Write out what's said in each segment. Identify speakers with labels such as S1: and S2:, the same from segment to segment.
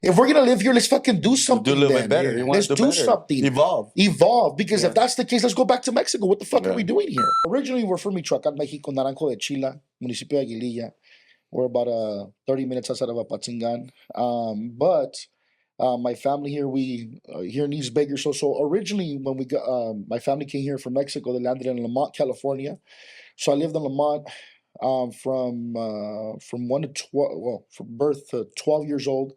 S1: If we're gonna live here, let's fucking do something.
S2: Do a little
S1: then.
S2: bit better.
S1: Yeah. Let's do something. Evolve. Because if that's the case, let's go back to Mexico. What the fuck are we doing here? Originally, we're from Michoacán, Mexico, Naranjo de Chila, municipio de Aguililla. We're about 30 minutes outside of Apatzingan. But my family here, we here in East Baker. So originally, when we got my family came here from Mexico, they landed in Lamont, California. So I lived in Lamont from 1 to 12. Well, from birth to 12 years old.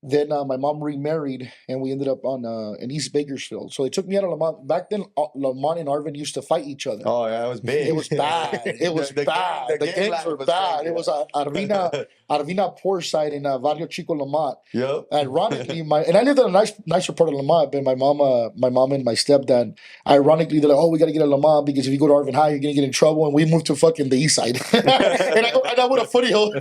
S1: Then my mom remarried, and we ended up in East Bakersfield. So they took me out of Lamont. Back then, Lamont and Arvin used to fight each other.
S2: Oh, yeah, it was big.
S1: It was bad. It was bad. The gangs were bad. It was Arvina Poor Side in Barrio Chico, Lamont.
S2: Yep.
S1: Ironically, and I lived in a nicer part of Lamont, but my mom and my stepdad, ironically, they're like, oh, we got to get to Lamont because if you go to Arvin High, you're going to get in trouble. And we moved to fucking the East Side. and I went to Foothill.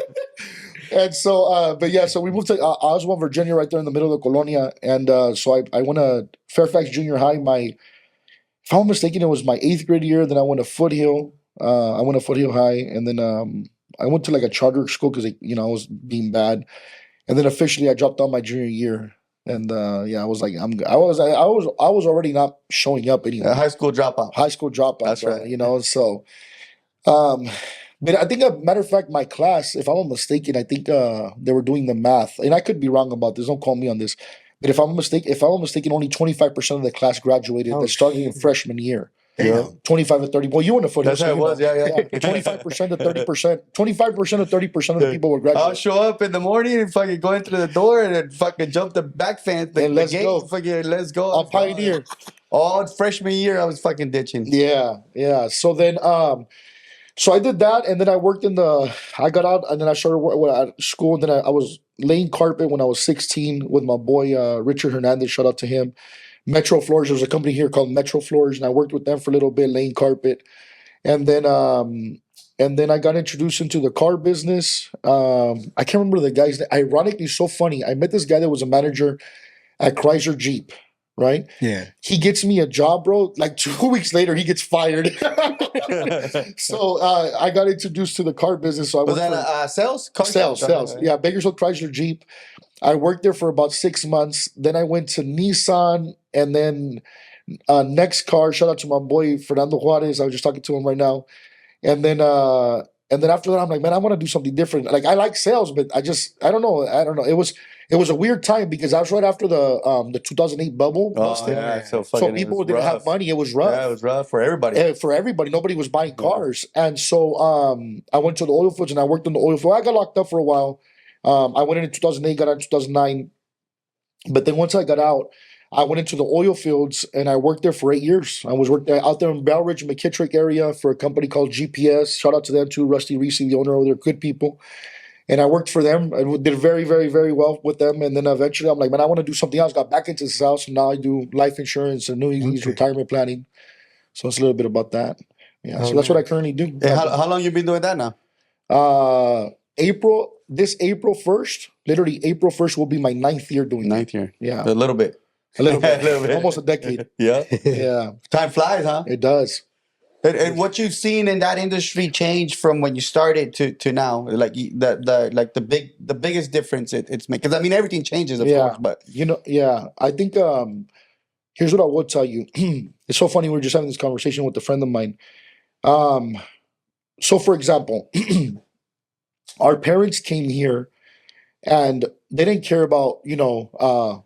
S1: And so, so we moved to Oswald, Virginia, right there in the middle of the Colonia. And so I went to Fairfax Junior High. If I'm not mistaken, it was my 8th grade year. Then I went to Foothill. I went to Foothill High. And then I went to like a charter school because, I was being bad. And then officially I dropped out my junior year. And I was like, I was already not showing up anymore.
S2: High school dropout.
S1: That's right. So, but I think, matter of fact, my class, if I'm not mistaken, I think they were doing the math, and I could be wrong about this. Don't call me on this. But if I'm not mistaken, only 25% of the class graduated. That started in freshman year. Yeah. 25 to 30. Well, you were in the Foothill.
S2: That's how it was. Yeah.
S1: 25% to 30%. 25% to 30% of the people were graduating.
S2: I'll show up in the morning and fucking go into the door and then fucking jump the back fence.
S1: And let's go.
S2: Fucking let's go.
S1: I'll pioneer.
S2: All freshman year, I was fucking ditching.
S1: Yeah. So then, so I did that, and then I worked I got out, and then I started at school, and then I was laying carpet when I was 16 with my boy, Richard Hernandez, shout out to him. Metro Floors, there's a company here called Metro Floors, and I worked with them for a little bit, laying carpet. And then I got introduced into the car business. I can't remember the guy's name. Ironically, so funny. I met this guy that was a manager at Chrysler Jeep. Right?
S3: Yeah.
S1: He gets me a job, bro. Like 2 weeks later, he gets fired. So I got introduced to the car business. So I
S2: was that sales?
S1: Sales. Yeah, Bakersfield Chrysler Jeep. I worked there for about 6 months. Then I went to Nissan, and then Next Car. Shout out to my boy Fernando Juarez. I was just talking to him right now. And then after that, I'm like, man, I want to do something different. Like, I like sales, but I don't know. It was a weird time because I was right after the 2008 bubble.
S2: So
S1: people didn't have money. It was rough.
S2: Yeah, it was rough for everybody.
S1: Nobody was buying cars. And so I went to the oil fields and I worked in the oil field. I got locked up for a while. I went in 2008, got out in 2009. But then once I got out, I went into the oil fields and I worked there for 8 years. I was working out there in Bell Ridge, McKittrick area for a company called GPS. Shout out to them too, Rusty Reese, the owner over there, good people. And I worked for them and did very, very, very well with them. And then eventually I'm like, man, I want to do something else. Got back into sales. And now I do life insurance and annuities, retirement planning. So it's a little bit about that. Yeah. So that's what I currently do.
S2: Hey, how long you been doing that now?
S1: This April 1st, literally April 1st will be my 9th year doing it.
S2: 9th year.
S1: Yeah.
S2: A little bit.
S1: Almost a decade.
S2: Yeah.
S1: Yeah.
S2: Time flies, huh?
S1: It does.
S2: And what you've seen in that industry change from when you started to now, like the biggest difference it's making. Because I mean everything changes, of course, but
S1: I think here's what I will tell you. It's so funny. We were just having this conversation with a friend of mine. So for example, our parents came here and they didn't care about,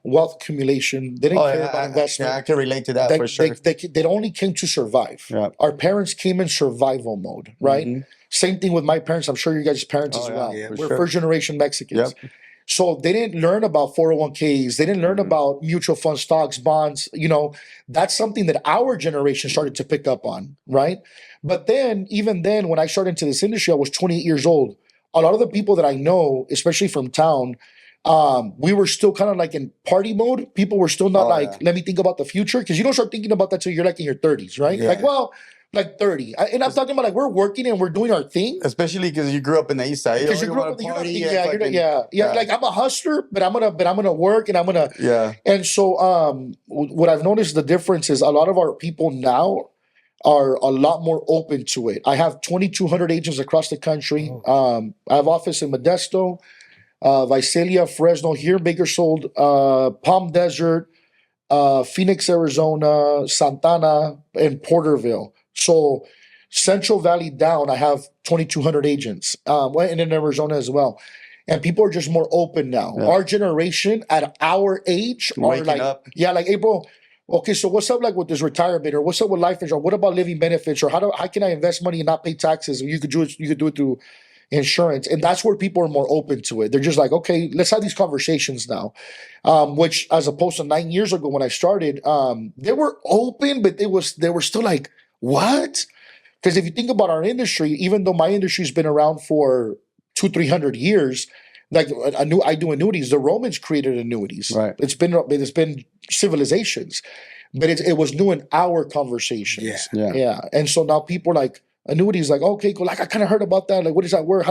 S1: wealth accumulation. They didn't care about investment.
S2: Yeah, I can relate to that for sure.
S1: They only came to survive.
S2: Yeah.
S1: Our parents came in survival mode, right? Mm-hmm. Same thing with my parents. I'm sure you guys' parents as well.
S2: Yeah,
S1: we're first generation Mexicans. Yep. So they didn't learn about 401ks. They didn't learn about mutual fund stocks, bonds. That's something that our generation started to pick up on, right? But then, even then, when I started into this industry, I was 28 years old. A lot of the people that I know, especially from town, we were still kind of like in party mode. People were still not let me think about the future. Because you don't start thinking about that till you're like in your 30s, right? Yeah. Like 30. And I'm talking about like we're working and we're doing our thing.
S2: Especially because you grew up in the East Side.
S1: Because you grew up in the like I'm a hustler, but I'm gonna work and I'm gonna And so what I've noticed the difference is a lot of our people now are a lot more open to it. I have 2,200 agents across the country. I have office in Modesto. Visalia, Fresno, here in Bakersfield, Palm Desert, Phoenix, Arizona, Santana, and Porterville. So Central Valley down, I have 2,200 agents, and in Arizona as well. And people are just more open now.
S2: Yeah.
S1: Our generation at our age are
S2: Waking
S1: like,
S2: up.
S1: yeah, like, hey, bro, okay, so what's up like with this retirement, or what's up with life insurance? What about living benefits, or how can I invest money and not pay taxes? You could do it through insurance, and that's where people are more open to it. They're just like, okay, let's have these conversations now. Which, as opposed to 9 years ago when I started, they were open, but they were still like, what? Because if you think about our industry, even though my industry's been around for 200-300 years, like I do annuities. The Romans created annuities.
S2: Right.
S1: It's been civilizations, but it was new in our conversations. Yeah. And so now people are like, annuities, like, okay, cool. Like, I kind of heard about that. Like, what is that word?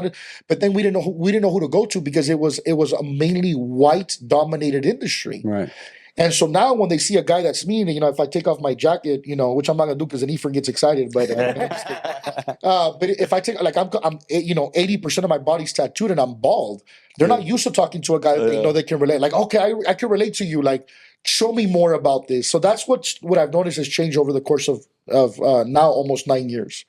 S1: But then we didn't know who to go to, because it was a mainly white dominated industry.
S2: Right.
S1: And so now when they see a guy that's me, if I take off my jacket, which I'm not gonna do because then he gets excited. But but if I take, like, I'm 80% of my body's tattooed and I'm bald, they're not used to talking to a guy that they know they can relate. Like, okay, I can relate to you. Like, show me more about this. So that's what I've noticed has changed over the course of now almost 9 years.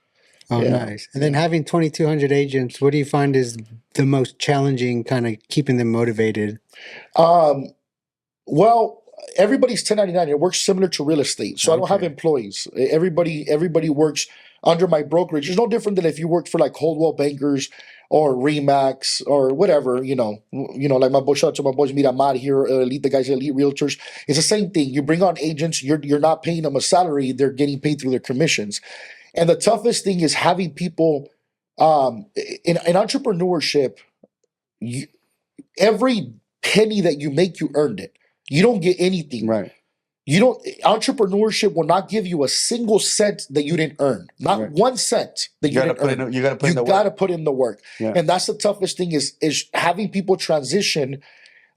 S3: Oh, yeah. Nice. And then having 2,200 agents, what do you find is the most challenging, kind of keeping them motivated?
S1: Well, everybody's 1099. It works similar to real estate. So I don't have employees. Everybody works under my brokerage. It's no different than if you work for like Coldwell Bankers or Remax or whatever, like shout out to my boys Miramar here, the guys at Elite Realtors. It's the same thing. You bring on agents, you're not paying them a salary, they're getting paid through their commissions. And the toughest thing is having people in entrepreneurship, every penny that you make, you earned it. You don't get anything.
S2: Right.
S1: Entrepreneurship will not give you a single cent that you didn't earn. Not 1 cent that you didn't earn.
S2: You got to
S1: put in the work.
S2: Yeah.
S1: And that's the toughest thing is having people transition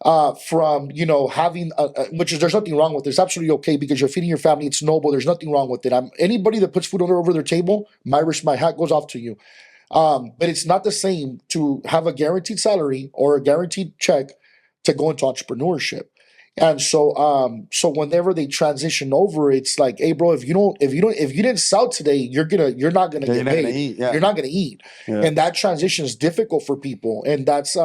S1: from, having, which is, there's nothing wrong with it. It's absolutely okay because you're feeding your family. It's noble. There's nothing wrong with it. Anybody that puts food over their table, my hat goes off to you. But it's not the same to have a guaranteed salary or a guaranteed check to go into entrepreneurship. And so whenever they transition over, it's like, hey, bro, if you didn't sell today, you're not gonna get paid. You're not gonna eat. Yeah. And that transition is difficult for people, and that's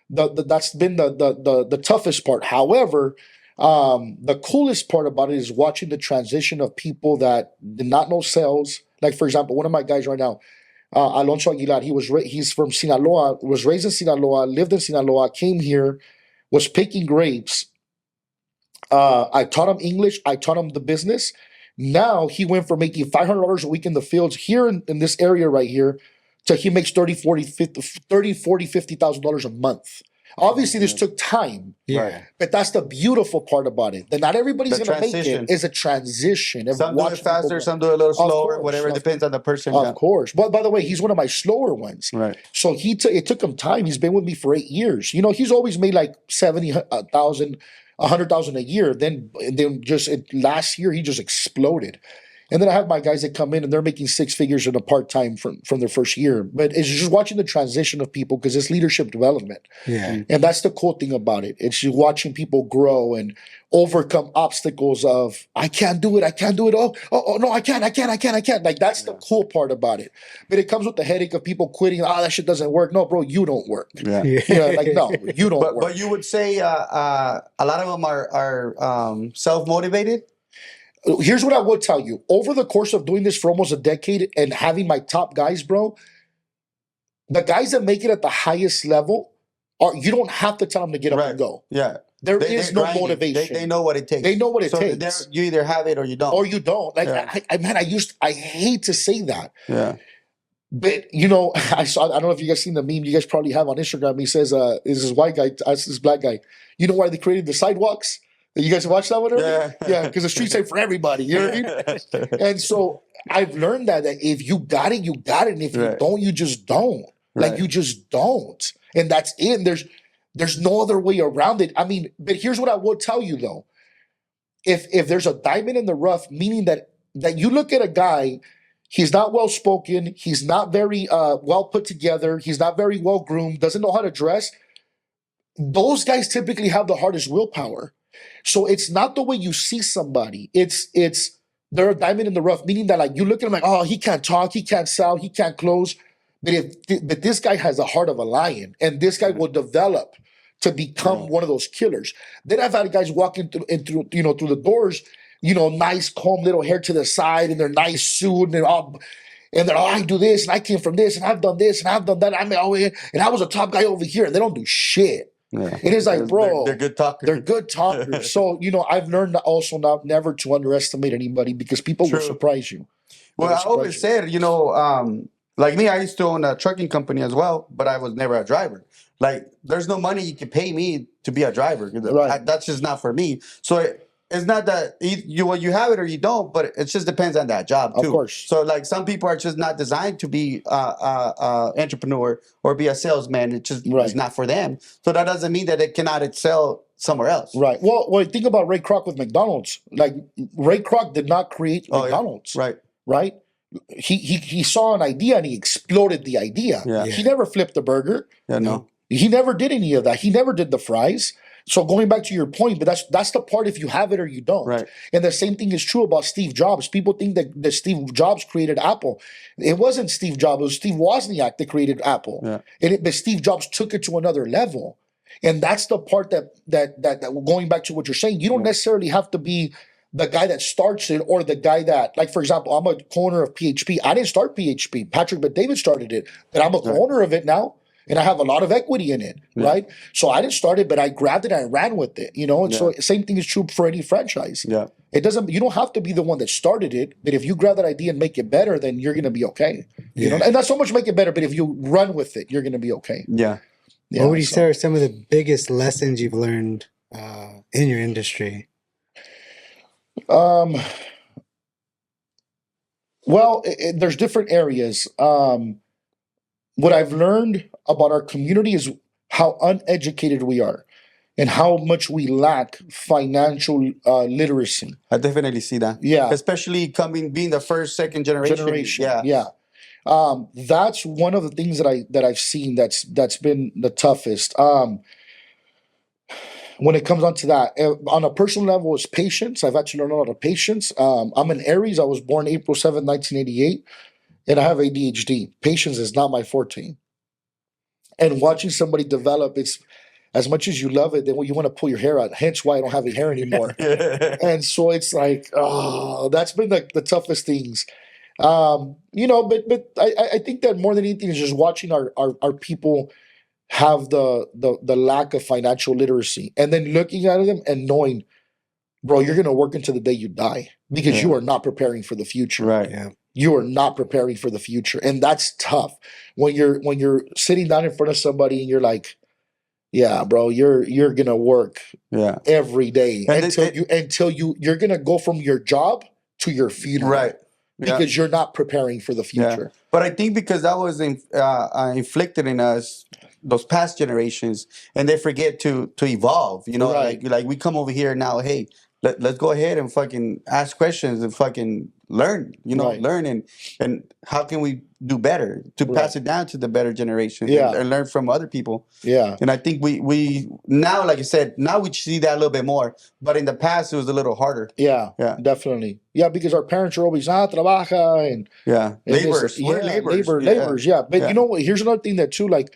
S1: that's been the toughest part. However, the coolest part about it is watching the transition of people that did not know sales. Like, for example, one of my guys right now, Alonso Aguilar, he's from Sinaloa, was raised in Sinaloa, lived in Sinaloa, came here, was picking grapes. I taught him English. I taught him the business. Now he went from making $500 a week in the fields here in this area right here to he makes $50,000 a month. Obviously, this took time.
S3: Yeah.
S1: But that's the beautiful part about it. That not everybody's going to make it. It's a transition.
S2: Some do it faster, some do it a little slower, whatever. It depends on the person.
S1: Of course. But by the way, he's one of my slower ones.
S2: Right.
S1: So it took him time. He's been with me for 8 years. He's always made like 70,000, 100,000 a year. Then last year, he just exploded. And then I have my guys that come in and they're making 6 figures in a part-time from their first year. But it's just watching the transition of people because it's leadership development.
S3: Yeah.
S1: And that's the cool thing about it. It's just watching people grow and overcome obstacles of, I can't do it. Oh, no, I can't. Like, that's the cool part about it. But it comes with the headache of people quitting. Oh, that shit doesn't work. No, bro, you don't work.
S2: Yeah.
S1: Like, no, you don't work.
S2: But you would say a lot of them are self-motivated?
S1: Here's what I would tell you. Over the course of doing this for almost a decade and having my top guys, bro, the guys that make it at the highest level, you don't have to tell them to get up and go.
S2: Yeah.
S1: There is no motivation.
S2: They know what it takes.
S1: They know what it takes.
S2: You either have it or you don't.
S1: Like, I hate to say that.
S2: Yeah.
S1: But, I don't know if you guys seen the meme you guys probably have on Instagram. He says, is this white guy, this black guy. You know why they created the sidewalks? You guys watch that one already? Yeah, because the streets ain't for everybody. You know what I mean? And so I've learned that if you got it, you got it. And if you don't, you just don't. Like, you just don't. And that's it. And there's no other way around it. I mean, but here's what I will tell you, though. If there's a diamond in the rough, meaning that you look at a guy, he's not well-spoken, he's not very well put together, he's not very well-groomed, doesn't know how to dress, those guys typically have the hardest willpower. So it's not the way you see somebody. It's they're a diamond in the rough, meaning that like you look at him like, oh, he can't talk, he can't sell, he can't close. But this guy has the heart of a lion, and this guy will develop to become one of those killers. Then I've had guys walking through through the doors, nice comb, little hair to the side, and their nice suit, and they're, oh, I do this, and I came from this, and I've done this, and I've done that. And I was a top guy over here, and they don't do shit.
S2: Yeah.
S1: It is like, bro,
S2: they're good talkers.
S1: They're good talkers. So, I've learned also never to underestimate anybody, because people will surprise you.
S2: Well, I always said, like me, I used to own a trucking company as well, but I was never a driver. Like, there's no money you can pay me to be a driver.
S1: Right.
S2: That's just not for me. So it's not that you have it or you don't, but it just depends on that job too.
S1: Of course.
S2: So like some people are just not designed to be a entrepreneur or be a salesman. It just is not for them. So that doesn't mean that they cannot excel somewhere else.
S1: Right. Well, think about Ray Kroc with McDonald's. Like, Ray Kroc did not create McDonald's.
S2: Yeah. Right.
S1: Right. He saw an idea and he exploded the idea.
S2: Yeah.
S1: He never flipped a burger.
S2: Yeah, no.
S1: He never did any of that. He never did the fries. So going back to your point, but that's the part if you have it or you don't.
S2: Right.
S1: And the same thing is true about Steve Jobs. People think that Steve Jobs created Apple. It wasn't Steve Jobs. It was Steve Wozniak that created Apple.
S2: Yeah.
S1: But Steve Jobs took it to another level. And that's the part that going back to what you're saying, you don't necessarily have to be the guy that starts it or the guy that, like, for example, I'm a co-owner of PHP. I didn't start PHP. Patrick Bet-David started it. But I'm a co-owner of it now. And I have a lot of equity in it, right? So I didn't start it, but I grabbed it and I ran with it, And so same thing is true for any franchise.
S2: Yeah.
S1: You don't have to be the one that started it, but if you grab that idea and make it better, then you're going to be okay. You know, and not so much make it better, but if you run with it, you're going to be okay.
S2: Yeah.
S3: What would you say are some of the biggest lessons you've learned in your industry?
S1: Well, there's different areas. What I've learned about our community is how uneducated we are and how much we lack financial literacy.
S2: I definitely see that.
S1: Yeah.
S2: Especially being the first, second generation.
S1: Yeah. That's one of the things that I've seen that's been the toughest. When it comes onto that, on a personal level, is patience. I've actually learned a lot of patience. I'm an Aries. I was born April 7th, 1988. And I have ADHD. Patience is not my forte. And watching somebody develop, it's as much as you love it, then when you want to pull your hair out, hence why I don't have any hair anymore. And so it's like, that's been the toughest things. But I think that more than anything is just watching our people have the lack of financial literacy, and then looking at them and knowing, bro, you're gonna work until the day you die because you are not preparing for the future.
S2: Right.
S3: Yeah.
S1: You are not preparing for the future. And that's tough when you're sitting down in front of somebody and you're like, yeah, bro, you're gonna work every day until you're gonna go from your job to your funeral.
S2: Right.
S1: Because you're not preparing for the future.
S2: Yeah. But I think because that was inflicted in us, those past generations, and they forget to evolve, like we come over here now, hey, let's go ahead and fucking ask questions and fucking learn, learn and how can we do better to pass it down to the better generation and learn from other people.
S1: Yeah.
S2: And I think we now, like I said, now we see that a little bit more, but in the past it was a little harder.
S1: Yeah, definitely. Yeah, because our parents are always trabaja and
S2: laborers.
S1: Laborers. Yeah. But you know what? Here's another thing that too, like,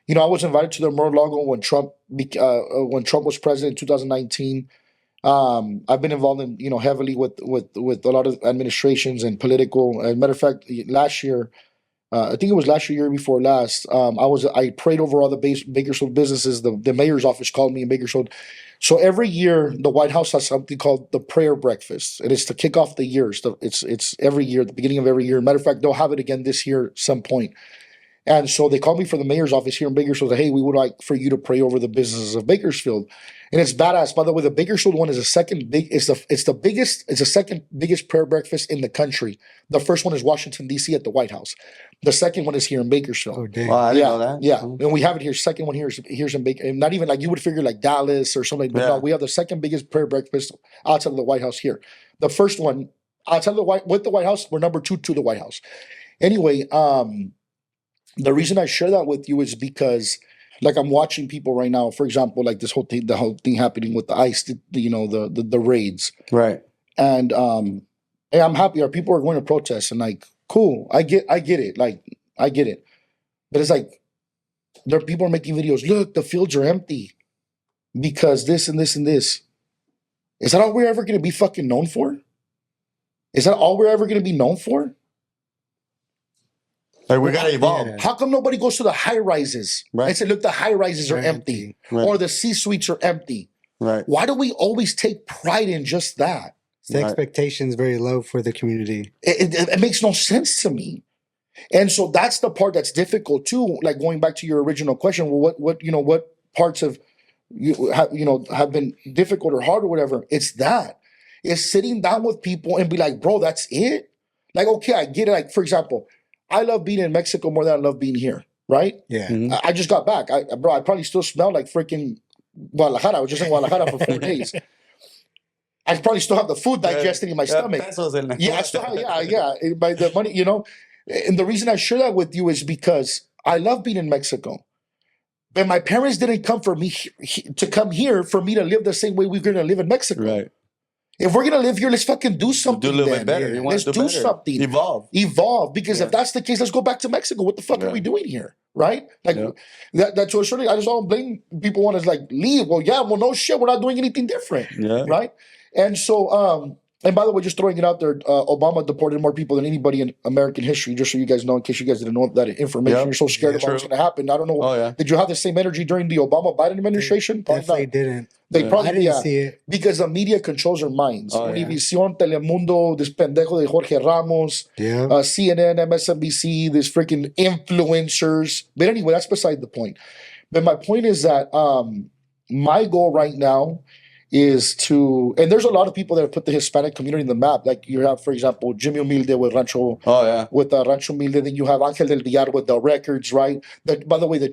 S1: I was invited to the Mar-a-Lago when Trump was president in 2019. I've been involved in, heavily with a lot of administrations and political. As a matter of fact, last year, I think it was last year before last, I prayed over all the Bakersfield businesses. The mayor's office called me in Bakersfield. So every year, the White House has something called the prayer breakfast. And it's to kick off the year. It's every year, at the beginning of every year. Matter of fact, they'll have it again this year at some point. And so they called me from the mayor's office here in Bakersfield. Hey, we would like for you to pray over the businesses of Bakersfield. And it's badass. By the way, the Bakersfield one is the second biggest prayer breakfast in the country. The first one is Washington, D.C. at the White House. The second one is here in Bakersfield.
S3: Oh, dang.
S2: Well, I didn't know that.
S1: Yeah. And we have it here. Second one here's in Bakersfield. Not even like you would figure like Dallas or something. But no, we have the second biggest prayer breakfast outside of the White House here. The first one outside of the White House, we're number 2 to the White House. Anyway, the reason I share that with you is because Like I'm watching people right now, for example, like this whole thing, the whole thing happening with the ICE, the raids.
S2: Right.
S1: And hey, I'm happy. Our people are going to protest, and like, cool. I get it. Like, I get it. But it's like, there are people making videos. Look, the fields are empty because this and this and this. Is that all we're ever going to be fucking known for? Is that all we're ever going to be known for?
S2: Like we gotta evolve.
S3: Yeah.
S1: How come nobody goes to the high rises and say, look, the high rises are empty,
S2: Right.
S1: or the C-suites are empty?
S2: Right.
S1: Why do we always take pride in just that?
S3: The expectation's very low for the community.
S1: It makes no sense to me. And so that's the part that's difficult too. Like going back to your original question, well, what parts of have been difficult or hard or whatever? It's that. It's sitting down with people and be like, bro, that's it. Like, okay, I get it. Like, for example, I love being in Mexico more than I love being here, right?
S3: Yeah.
S2: Mhm.
S1: I just got back. I probably still smell like freaking Guadalajara. I was just in Guadalajara for 4 days. I probably still have the food digesting in my stomach. Yeah, I still have, yeah. By the money, And the reason I share that with you is because I love being in Mexico. But my parents didn't come for me to come here for me to live the same way we're going to live in Mexico.
S2: Right.
S1: If we're gonna live here, let's fucking do something.
S2: Do a little
S1: then.
S2: bit better.
S1: Let's do something. Evolve. Because if that's the case, let's go back to Mexico. What the fuck are we doing here? Right? Like that to a certain, I just don't blame people want to like leave. Well, no shit, we're not doing anything different.
S2: Yeah.
S1: Right? And so and by the way, just throwing it out there, Obama deported more people than anybody in American history, just so you guys know, in case you guys didn't know that information. You're so scared about what's going to happen. I don't know.
S2: Oh, yeah.
S1: Did you have the same energy during the Obama-Biden administration?
S3: Definitely didn't.
S1: They probably
S3: I didn't see it.
S1: because the media controls our minds.
S2: Oh, yeah.
S1: Univision, Telemundo, this pendejo de Jorge Ramos,
S3: Yeah.
S1: CNN, MSNBC, this freaking influencers. But anyway, that's beside the point. But my point is that my goal right now is to, and there's a lot of people that have put the Hispanic community in the map. Like you have, for example, Jimmy Humilde with Rancho.
S2: Oh yeah.
S1: With Rancho Humilde. Then you have Angel del Villar with the records, right? By the way, the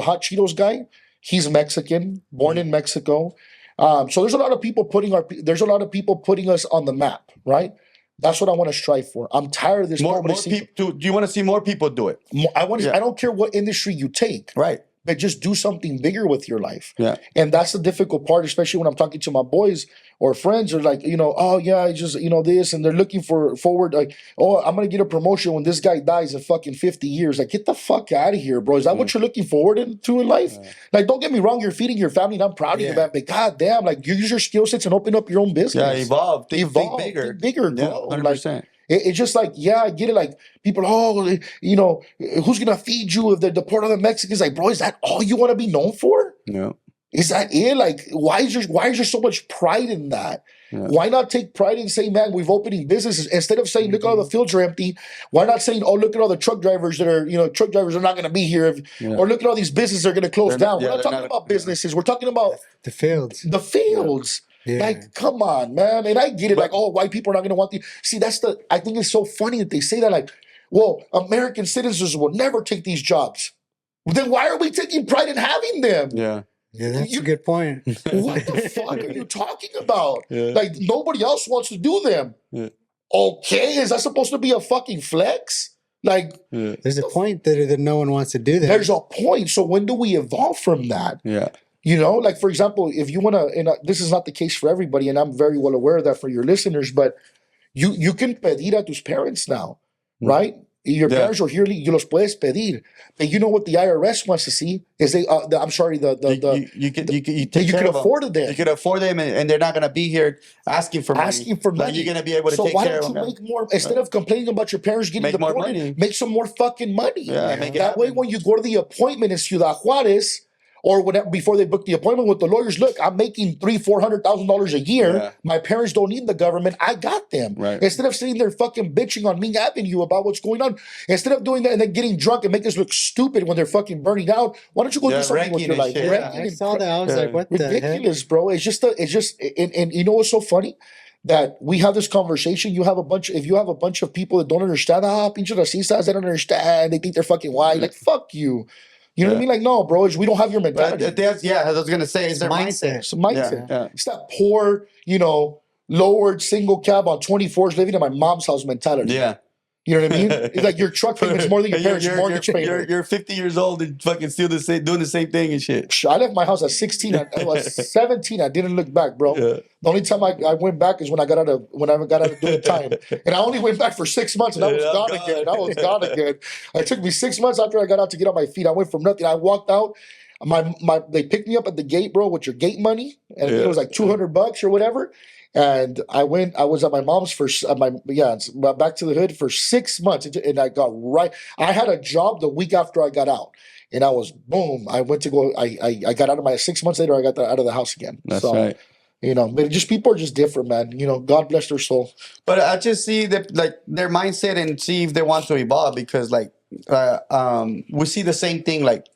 S1: hot Cheetos guy, he's Mexican, born in Mexico. So there's a lot of people putting us on the map, right? That's what I want to strive for. I'm tired of this.
S2: More people. Do you want to see more people do it?
S1: I don't care what industry you take.
S2: Right.
S1: But just do something bigger with your life.
S2: Yeah.
S1: And that's the difficult part, especially when I'm talking to my boys or friends are like, oh yeah, I just, this, and they're looking forward, like, oh, I'm going to get a promotion when this guy dies in fucking 50 years. Like, get the fuck out of here, bro. Is that what you're looking forward to in life? Like, don't get me wrong, you're feeding your family and I'm proud of you, man, but goddamn, like, you use your skill sets and open up your own business.
S2: Yeah, evolve. Think bigger.
S1: Think bigger,
S2: Yeah,
S1: grow.
S2: 100%.
S1: Like, it's just like, yeah, I get it. Like people, who's gonna feed you if they're deported the Mexicans? Like, bro, is that all you want to be known for?
S2: No.
S1: Is that it? Like, why is there so much pride in that? Yeah. Why not take pride in saying, man, we've opening businesses instead of saying, look, all the fields are empty. Why not saying, oh, look at all the truck drivers that are, truck drivers are not going to be here, or look at all these businesses are going to close down. We're not talking about businesses. We're talking about
S3: the fields.
S1: The fields. Yeah. Like, come on, man. And I get it. Like, oh, white people are not going to want the. See, I think it's so funny that they say that. Like, well, American citizens will never take these jobs. Then why are we taking pride in having them?
S2: Yeah.
S3: Yeah, that's a good point.
S1: What the fuck are you talking about?
S2: Yeah.
S1: Like, nobody else wants to do them. Yeah. Okay, is that supposed to be a fucking flex? Like,
S3: there's a point that no one wants to do that.
S1: There's a point. So when do we evolve from that?
S2: Yeah.
S1: Like, for example, if you want to, and this is not the case for everybody, and I'm very well aware of that for your listeners, but you can pedir a tus parents now, right? Your parents are here, you los puedes pedir. But you know what the IRS wants to see is you can afford it there.
S2: You can afford them, and they're not going to be here asking for money. Like, you're going to be able to take care of them.
S1: So why don't you make more, instead of complaining about your parents getting deported, make some more fucking money.
S2: Yeah,
S1: that way when you go to the appointment in Ciudad Juarez, or whatever, before they book the appointment with the lawyers, look, I'm making $300,000-$400,000 a year. Yeah. My parents don't need the government. I got them.
S2: Right.
S1: Instead of sitting there fucking bitching on Ming Avenue about what's going on, instead of doing that and then getting drunk and make us look stupid when they're fucking burning out, why don't you go do something with your life?
S3: Yeah, I saw that. I was like, what the heck?
S1: Ridiculous, bro. It's just, and you know what's so funny? That we have this conversation. If you have a bunch of people that don't understand, pinche racistas, they don't understand. They think they're fucking white. Like, fuck you. You know what I mean? Like, no, bro, we don't have your mentality.
S2: I was going to say, it's their mindset.
S1: It's a mindset. Yeah. It's that poor, lowered single cab on 24s living in my mom's house mentality.
S2: Yeah.
S1: You know what I mean? It's like your truck payment's more than your parents' mortgage payment.
S2: You're 50 years old and fucking still doing the same thing and shit.
S1: I left my house at 16. I was 17. I didn't look back, bro.
S2: Yeah.
S1: The only time I went back is when I got out of doing time, and I only went back for 6 months, and I was gone again. I was gone again. It took me 6 months after I got out to get on my feet. I went from nothing. I walked out. They picked me up at the gate, bro, with your gate money, and it was like $200 or whatever. And I was at my mom's for back to the hood for 6 months, and I got right. I had a job the week after I got out, and I was boom. I went to go. I got out of my 6 months later. I got out of the house again.
S2: That's right.
S1: You know, but just people are just different, man. You know, God bless their soul.
S2: But I just see that like their mindset and see if they want to evolve because like we see the same thing like.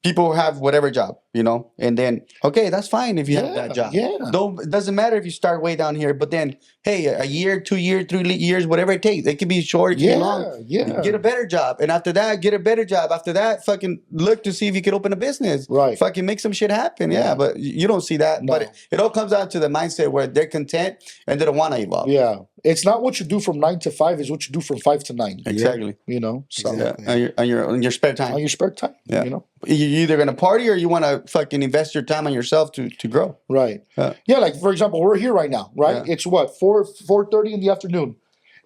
S2: People have whatever job, you know, and then okay, that's fine if you have that job.
S1: Yeah.
S2: It doesn't matter if you start way down here, but then hey, a year, 2 years, 3 years, whatever it takes. It can be short, it can be long.
S1: Yeah.
S2: Get a better job, and after that, get a better job. After that, fucking look to see if you can open a business.
S1: Right.
S2: Fucking make some shit happen. Yeah, but you don't see that.
S1: No.
S2: But it all comes down to the mindset where they're content and they don't want to evolve.
S1: Yeah. It's not what you do from 9 to 5; it's what you do from 5 to 9.
S2: Exactly.
S1: You know, so
S2: Yeah. On your spare time.
S1: on your spare time.
S2: Yeah.
S1: You know.
S2: You're either gonna party or you want to fucking invest your time on yourself to grow.
S1: Right.
S2: Yeah.
S1: Like for example, we're here right now, right?
S2: Yeah.
S1: It's what 4:30 in the afternoon.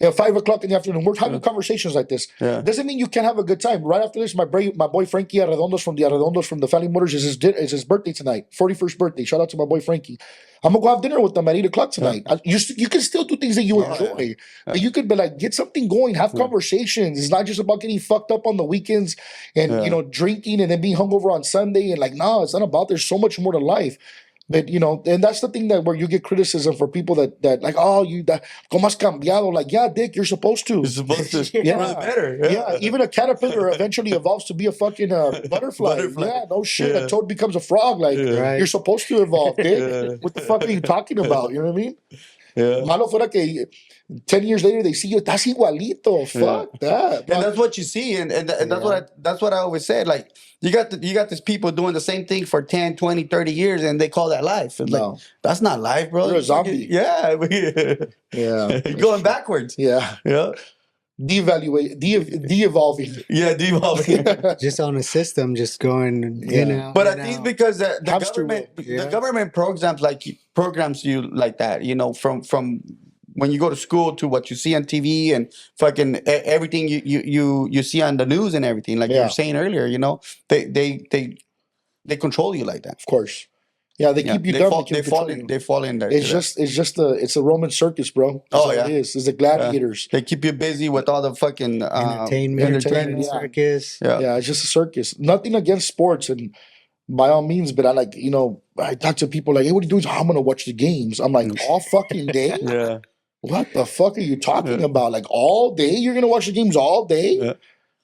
S1: At 5 o'clock in the afternoon, we're having conversations like this.
S2: Yeah.
S1: Doesn't mean you can't have a good time. Right after this, my boy Frankie Arredondo's from the Family Motors is his birthday tonight, 41st birthday. Shout out to my boy Frankie. I'm gonna go have dinner with them at 8 o'clock tonight. You can still do things that you enjoy, but you could be like get something going, have conversations. It's not just about getting fucked up on the weekends and you know drinking and then being hungover on Sunday and like no, it's not about. There's so much more to life. But you know, and that's the thing that where you get criticism for people that like, oh, como has cambiado? Like, yeah, Dick, you're supposed to.
S2: You're supposed to
S1: Yeah.
S2: better.
S1: Yeah, even a caterpillar eventually evolves to be a fucking butterfly. Yeah, no shit. A toad becomes a frog. Like, you're supposed to evolve, Dick. What the fuck are you talking about? You know what I mean?
S2: Yeah.
S1: Malo fuera que 10 years later they see you, estás igualito. Fuck that.
S2: And that's what you see, and that's what I always said. Like you got these people doing the same thing for 10, 20, 30 years, and they call that life. It's like that's not life, bro.
S1: You're a zombie.
S2: Yeah. Going backwards.
S1: Yeah. De-evolving.
S2: Yeah, devolving.
S3: Just on a system, just going in out.
S2: But
S3: in
S2: I think
S3: out.
S2: because the government programs you like that, you know, from when you go to school to what you see on TV and fucking everything you see on the news and everything, like you were saying earlier, you know, they control you like that.
S1: Of course. Yeah, they keep you dumb.
S2: They fall in there.
S1: It's a Roman circus, bro. That's all it is. It's the gladiators.
S2: They keep you busy with all the fucking
S3: entertainment circus.
S1: Yeah, it's just a circus. Nothing against sports, and by all means, but I talk to people like, hey, what are you doing? I'm gonna watch the games. I'm like, all fucking day?
S2: Yeah.
S1: What the fuck are you talking about? Like all day? You're gonna watch the games all day?
S2: Yeah.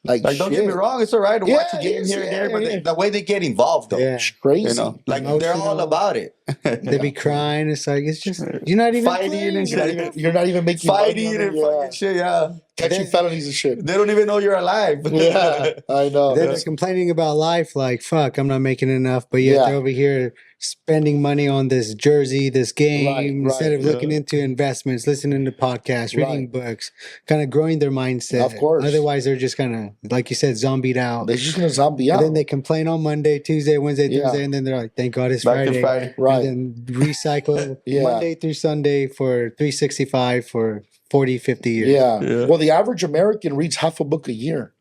S1: Like
S2: don't get me wrong, it's all right to watch a game here and there, but the way they get involved, though,
S1: it's crazy.
S2: You know, like they're all about it.
S3: They be crying. It's like it's just you're not even
S2: fighting
S3: playing.
S2: and shit.
S1: You're not even making
S2: fighting and fucking shit. Yeah,
S1: catching felonies and shit.
S2: They don't even know you're alive.
S1: Yeah, I know.
S3: They're just complaining about life, like fuck, I'm not making enough, but yet they're over here spending money on this jersey, this game, instead of looking into investments, listening to podcasts, reading books, kind of growing their mindset.
S1: Of course.
S3: Otherwise, they're just kind of, like you said, zombied out.
S1: They're just gonna zombie out.
S3: And then they complain on Monday, Tuesday, Wednesday, Thursday, and then they're like, "Thank God it's Friday."
S1: Right.
S3: And then recycle Monday through Sunday for 365 for 40, 50 years.
S1: Yeah. Well, the average American reads half a book a year.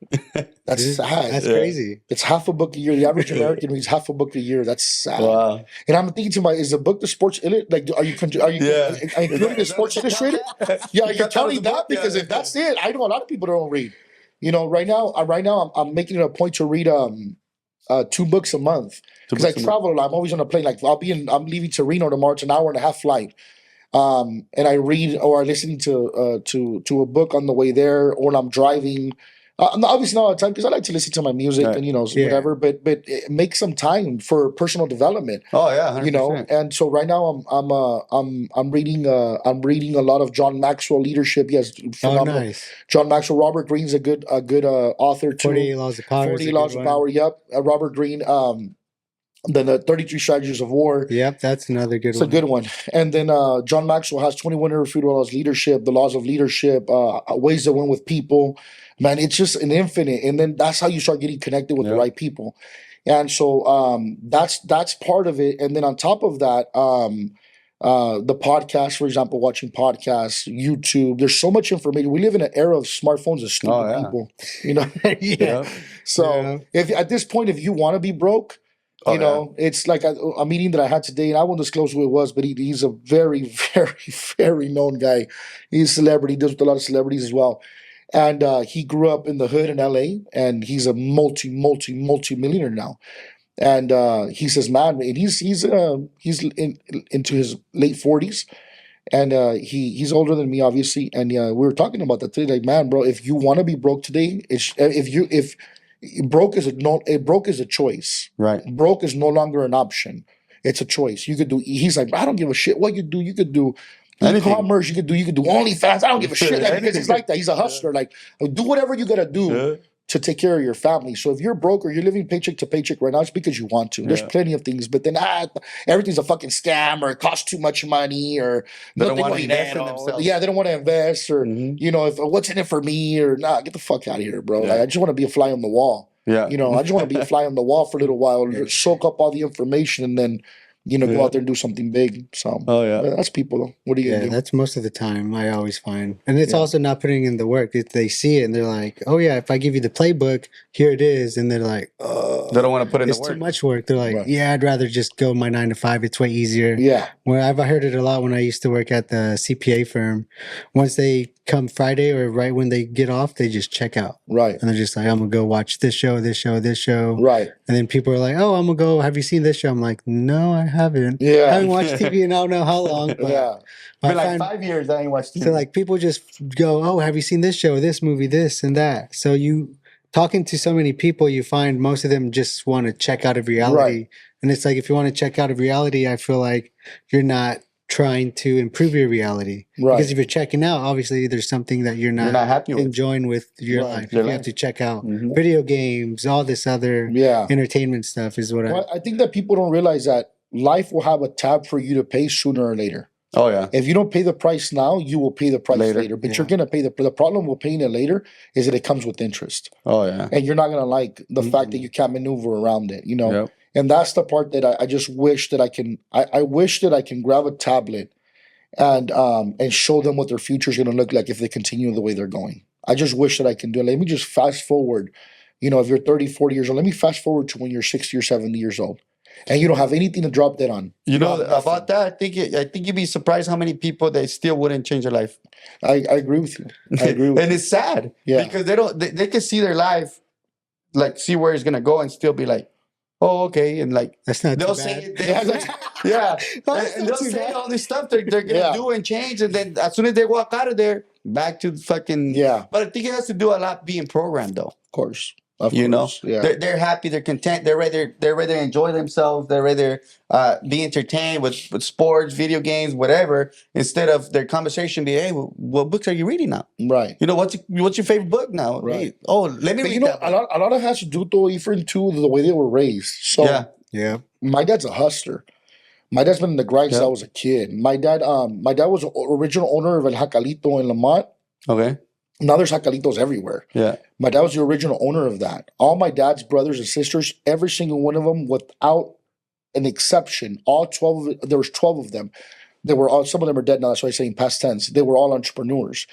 S1: That's sad.
S3: That's crazy.
S1: It's half a book a year. The average American reads half a book a year. That's sad.
S2: Wow.
S1: And I'm thinking to myself, is the book the Sports Illustrated? Like, are you including the Sports Illustrated? Yeah, you're telling that because if that's it, I know a lot of people don't read. You know, right now, I'm making it a point to read 2 books a month because I travel a lot. I'm always on a plane. Like I'm leaving to Reno tomorrow. It's an hour-and-a-half flight. And I read or I'm listening to a book on the way there, or when I'm driving. Obviously not all the time because I like to listen to my music and whatever. But make some time for personal development.
S2: Oh yeah, 100%.
S1: You know. And so right now I'm reading a lot of John Maxwell leadership. Yes, phenomenal.
S3: Nice.
S1: John Maxwell. Robert Greene's a good author too.
S3: 48 Laws of Power.
S1: 48 Laws of Power. Yep. Robert Greene. Then 33 Strategies of War.
S3: Yep, that's another good
S1: It's
S3: one.
S1: a good one. And then John Maxwell has 21 Irrefutable Laws of Leadership, The Laws of Leadership, Ways to Win with People. Man, it's just an infinite. And then that's how you start getting connected with the right people. And so that's part of it. And then on top of that, the podcast, for example, watching podcasts, YouTube. There's so much information. We live in an era of smartphones and stupid people. You know, So if at this point, if you want to be broke, you know, it's like a meeting that I had today, and I won't disclose who it was, but he's a very, very, very known guy. He's a celebrity, deals with a lot of celebrities as well. And he grew up in the hood in LA, and he's a multi-millionaire now. And he says, man, and he's into his late 40s, and he's older than me, obviously. And we were talking about that today. Like, man, bro, if you want to be broke today, if broke is a choice.
S2: Right.
S1: Broke is no longer an option. It's a choice. You could do. He's like, I don't give a shit what you do. You could do e-commerce. You could do OnlyFans. I don't give a shit. Like, because he's like that. He's a hustler. Like, do whatever you gotta do to take care of your family. So if you're broke or you're living paycheck to paycheck right now, it's because you want to. There's plenty of things, but then everything's a fucking scam, or it costs too much money, or
S2: they don't want to invest in themselves.
S1: Yeah, they don't want to invest, or you know, if what's in it for me, or get the fuck out of here, bro. Like, I just want to be a fly on the wall.
S2: Yeah,
S1: you know, I just want to be a fly on the wall for a little while, soak up all the information, and then go out there and do something big. So, that's people, though. What are you gonna do?
S3: That's most of the time, I always find. And it's also not putting in the work. If they see it and they're like, oh, yeah, if I give you the playbook, here it is. And they're like, oh,
S2: they don't want to put in the work.
S3: It's too much work. They're like, yeah, I'd rather just go my 9 to 5. It's way easier.
S1: Yeah.
S3: Where I've heard it a lot when I used to work at the CPA firm. Once they come Friday or right when they get off, they just check out.
S1: Right.
S3: And they're just like, I'm going to go watch this show.
S1: Right.
S3: And then people are like, oh, I'm going to go, have you seen this show? I'm like, no, I haven't.
S1: Yeah.
S3: I haven't watched TV in I don't know how long. But
S2: been like 5 years I ain't watched TV.
S3: So like people just go, oh, have you seen this show, this movie, this and that? So you talking to so many people, you find most of them just want to check out of reality. Right. And it's like, if you want to check out of reality, I feel like you're not trying to improve your reality. Right. Because if you're checking out, obviously there's something that you're not
S2: happy with.
S3: Enjoying with your life. You have to check out video games, all this other entertainment stuff is what
S1: I think that people don't realize that life will have a tab for you to pay sooner or later.
S2: Oh, yeah.
S1: If you don't pay the price now, you will pay the price later. But you're going to pay the problem with paying it later is that it comes with interest.
S2: Oh, yeah.
S1: And you're not going to like the fact that you can't maneuver around it, you know? Yep. And that's the part that I just wish that I can, I wish that I can grab a tablet and show them what their future is going to look like if they continue the way they're going. I just wish that I can do it. Let me just fast forward. You know, if you're 30, 40 years old, let me fast forward to when you're 60 or 70 years old. And you don't have anything to drop that on.
S2: You know about that? I think you'd be surprised how many people they still wouldn't change their life.
S1: I agree with you. I agree with
S2: and it's sad. Yeah. Because they can see their life, like see where it's gonna go and still be like, oh, okay. And like
S3: that's not
S2: they'll
S3: too
S2: say
S3: bad.
S2: and they'll say all this stuff they're gonna do and change, and then as soon as they walk out of there, back to fucking But I think it has to do a lot being programmed though.
S1: Of course.
S2: You know, they're happy, they're content, they're ready to enjoy themselves, they're ready to be entertained with sports, video games, whatever. Instead of their conversation be, hey, what books are you reading now?
S1: Right.
S2: You know, what's your favorite book now?
S1: Right.
S2: Hey, oh, let me read that.
S1: A lot of it has to do though, even too the way they were raised. So my dad's a hustler. My dad's been in the grind since I was a kid. My dad was the original owner of El Jacalito in Lamont.
S2: Okay.
S1: Now there's Jacalitos everywhere. Yeah. My dad was the original owner of that. All my dad's brothers and sisters, every single one of them, without an exception, all 12 there was 12 of them. They were all, some of them are dead now, that's why I say in past tense. They were all entrepreneurs.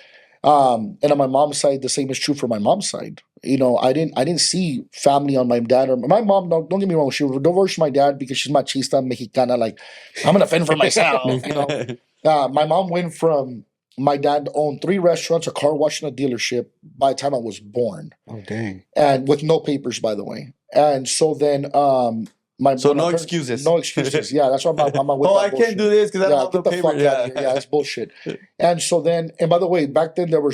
S1: And on my mom's side, the same is true for my mom's side. You know, I didn't see family on my dad or my mom. Don't get me wrong, she divorced my dad because she's machista, Mexicana. Like, I'm gonna fend for myself. You know, my mom went from my dad owned 3 restaurants, a car wash, and a dealership by the time I was born.
S3: Oh, dang!
S1: And with no papers, by the way. And so then,
S2: no excuses.
S1: No excuses. Yeah, that's why I'm with
S2: I can't do this because I don't have no papers.
S1: Yeah, that's bullshit. And so then, and by the way, back then they're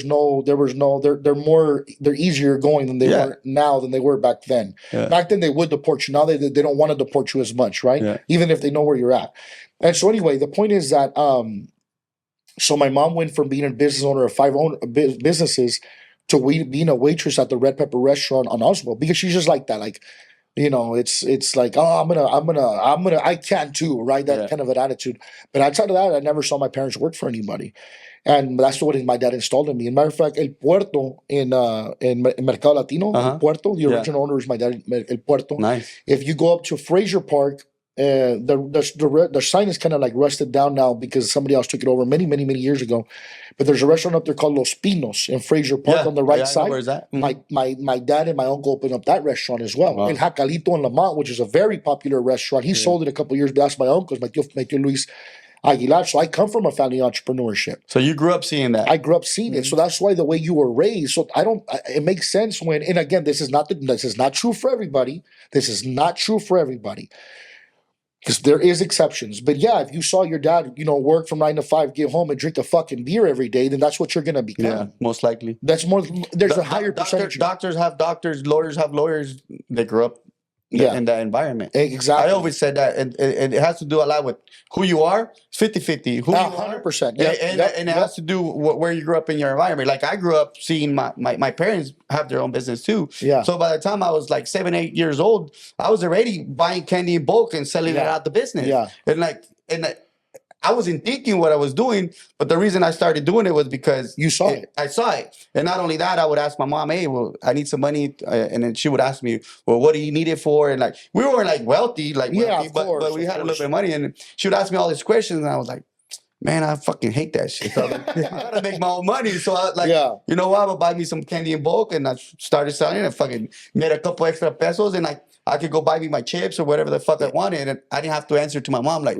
S1: easier going than they were now than they were back then. Yeah. Back then they would deport you. Now they don't want to deport you as much, right? Yeah. Even if they know where you're at. And so anyway, the point is that so my mom went from being a business owner of 5 businesses to being a waitress at the Red Pepper restaurant on Oswald because she's just like that. Like, You know, it's like, oh, I can too, right? That kind of an attitude. But outside of that, I never saw my parents work for anybody. And that's what my dad installed in me. As a matter of fact, El Puerto in Mercado Latino, El Puerto, the original owner is my dad, El Puerto.
S2: Nice.
S1: If you go up to Fraser Park, the sign is kind of like rusted down now because somebody else took it over many years ago. But there's a restaurant up there called Los Pinos in Fraser Park on the right side.
S2: Where's that?
S1: My dad and my uncle opened up that restaurant as well. El Jacalito in Lamont, which is a very popular restaurant. He sold it a couple years, but that's my uncle's, my tío Luis Aguilar. So I come from a family of entrepreneurship.
S2: So you grew up seeing that.
S1: I grew up seeing it. So that's why the way you were raised. So it makes sense when, and again, this is not true for everybody. This is not true for everybody. Because there is exceptions. But yeah, if you saw your dad, work from 9 to 5, get home and drink a fucking beer every day, then that's what you're going to become.
S2: Yeah, most likely.
S1: There's a higher percentage.
S2: Doctors have doctors, lawyers have lawyers. They grew up in that environment.
S1: Exactly.
S2: I always said that. And it has to do a lot with who you are. It's 50-50. Who you are.
S1: 100%.
S2: Yeah. And it has to do where you grew up in your environment. Like I grew up seeing my parents have their own business too.
S1: Yeah.
S2: So by the time I was like 7, 8 years old, I was already buying candy in bulk and selling it out the business.
S1: Yeah.
S2: And I wasn't thinking what I was doing, but the reason I started doing it was because
S1: you saw it.
S2: I saw it. And not only that, I would ask my mom, hey, well, I need some money. And then she would ask me, well, what do you need it for? And like, we weren't like wealthy, but we had a little bit of money. And she would ask me all these questions. And I was like, man, I fucking hate that shit. So I gotta make my own money. So I was like, you know what? I'm gonna buy me some candy in bulk. And I started selling it and fucking made a couple extra pesos. And I could go buy me my chips or whatever the fuck I wanted, and I didn't have to answer to my mom like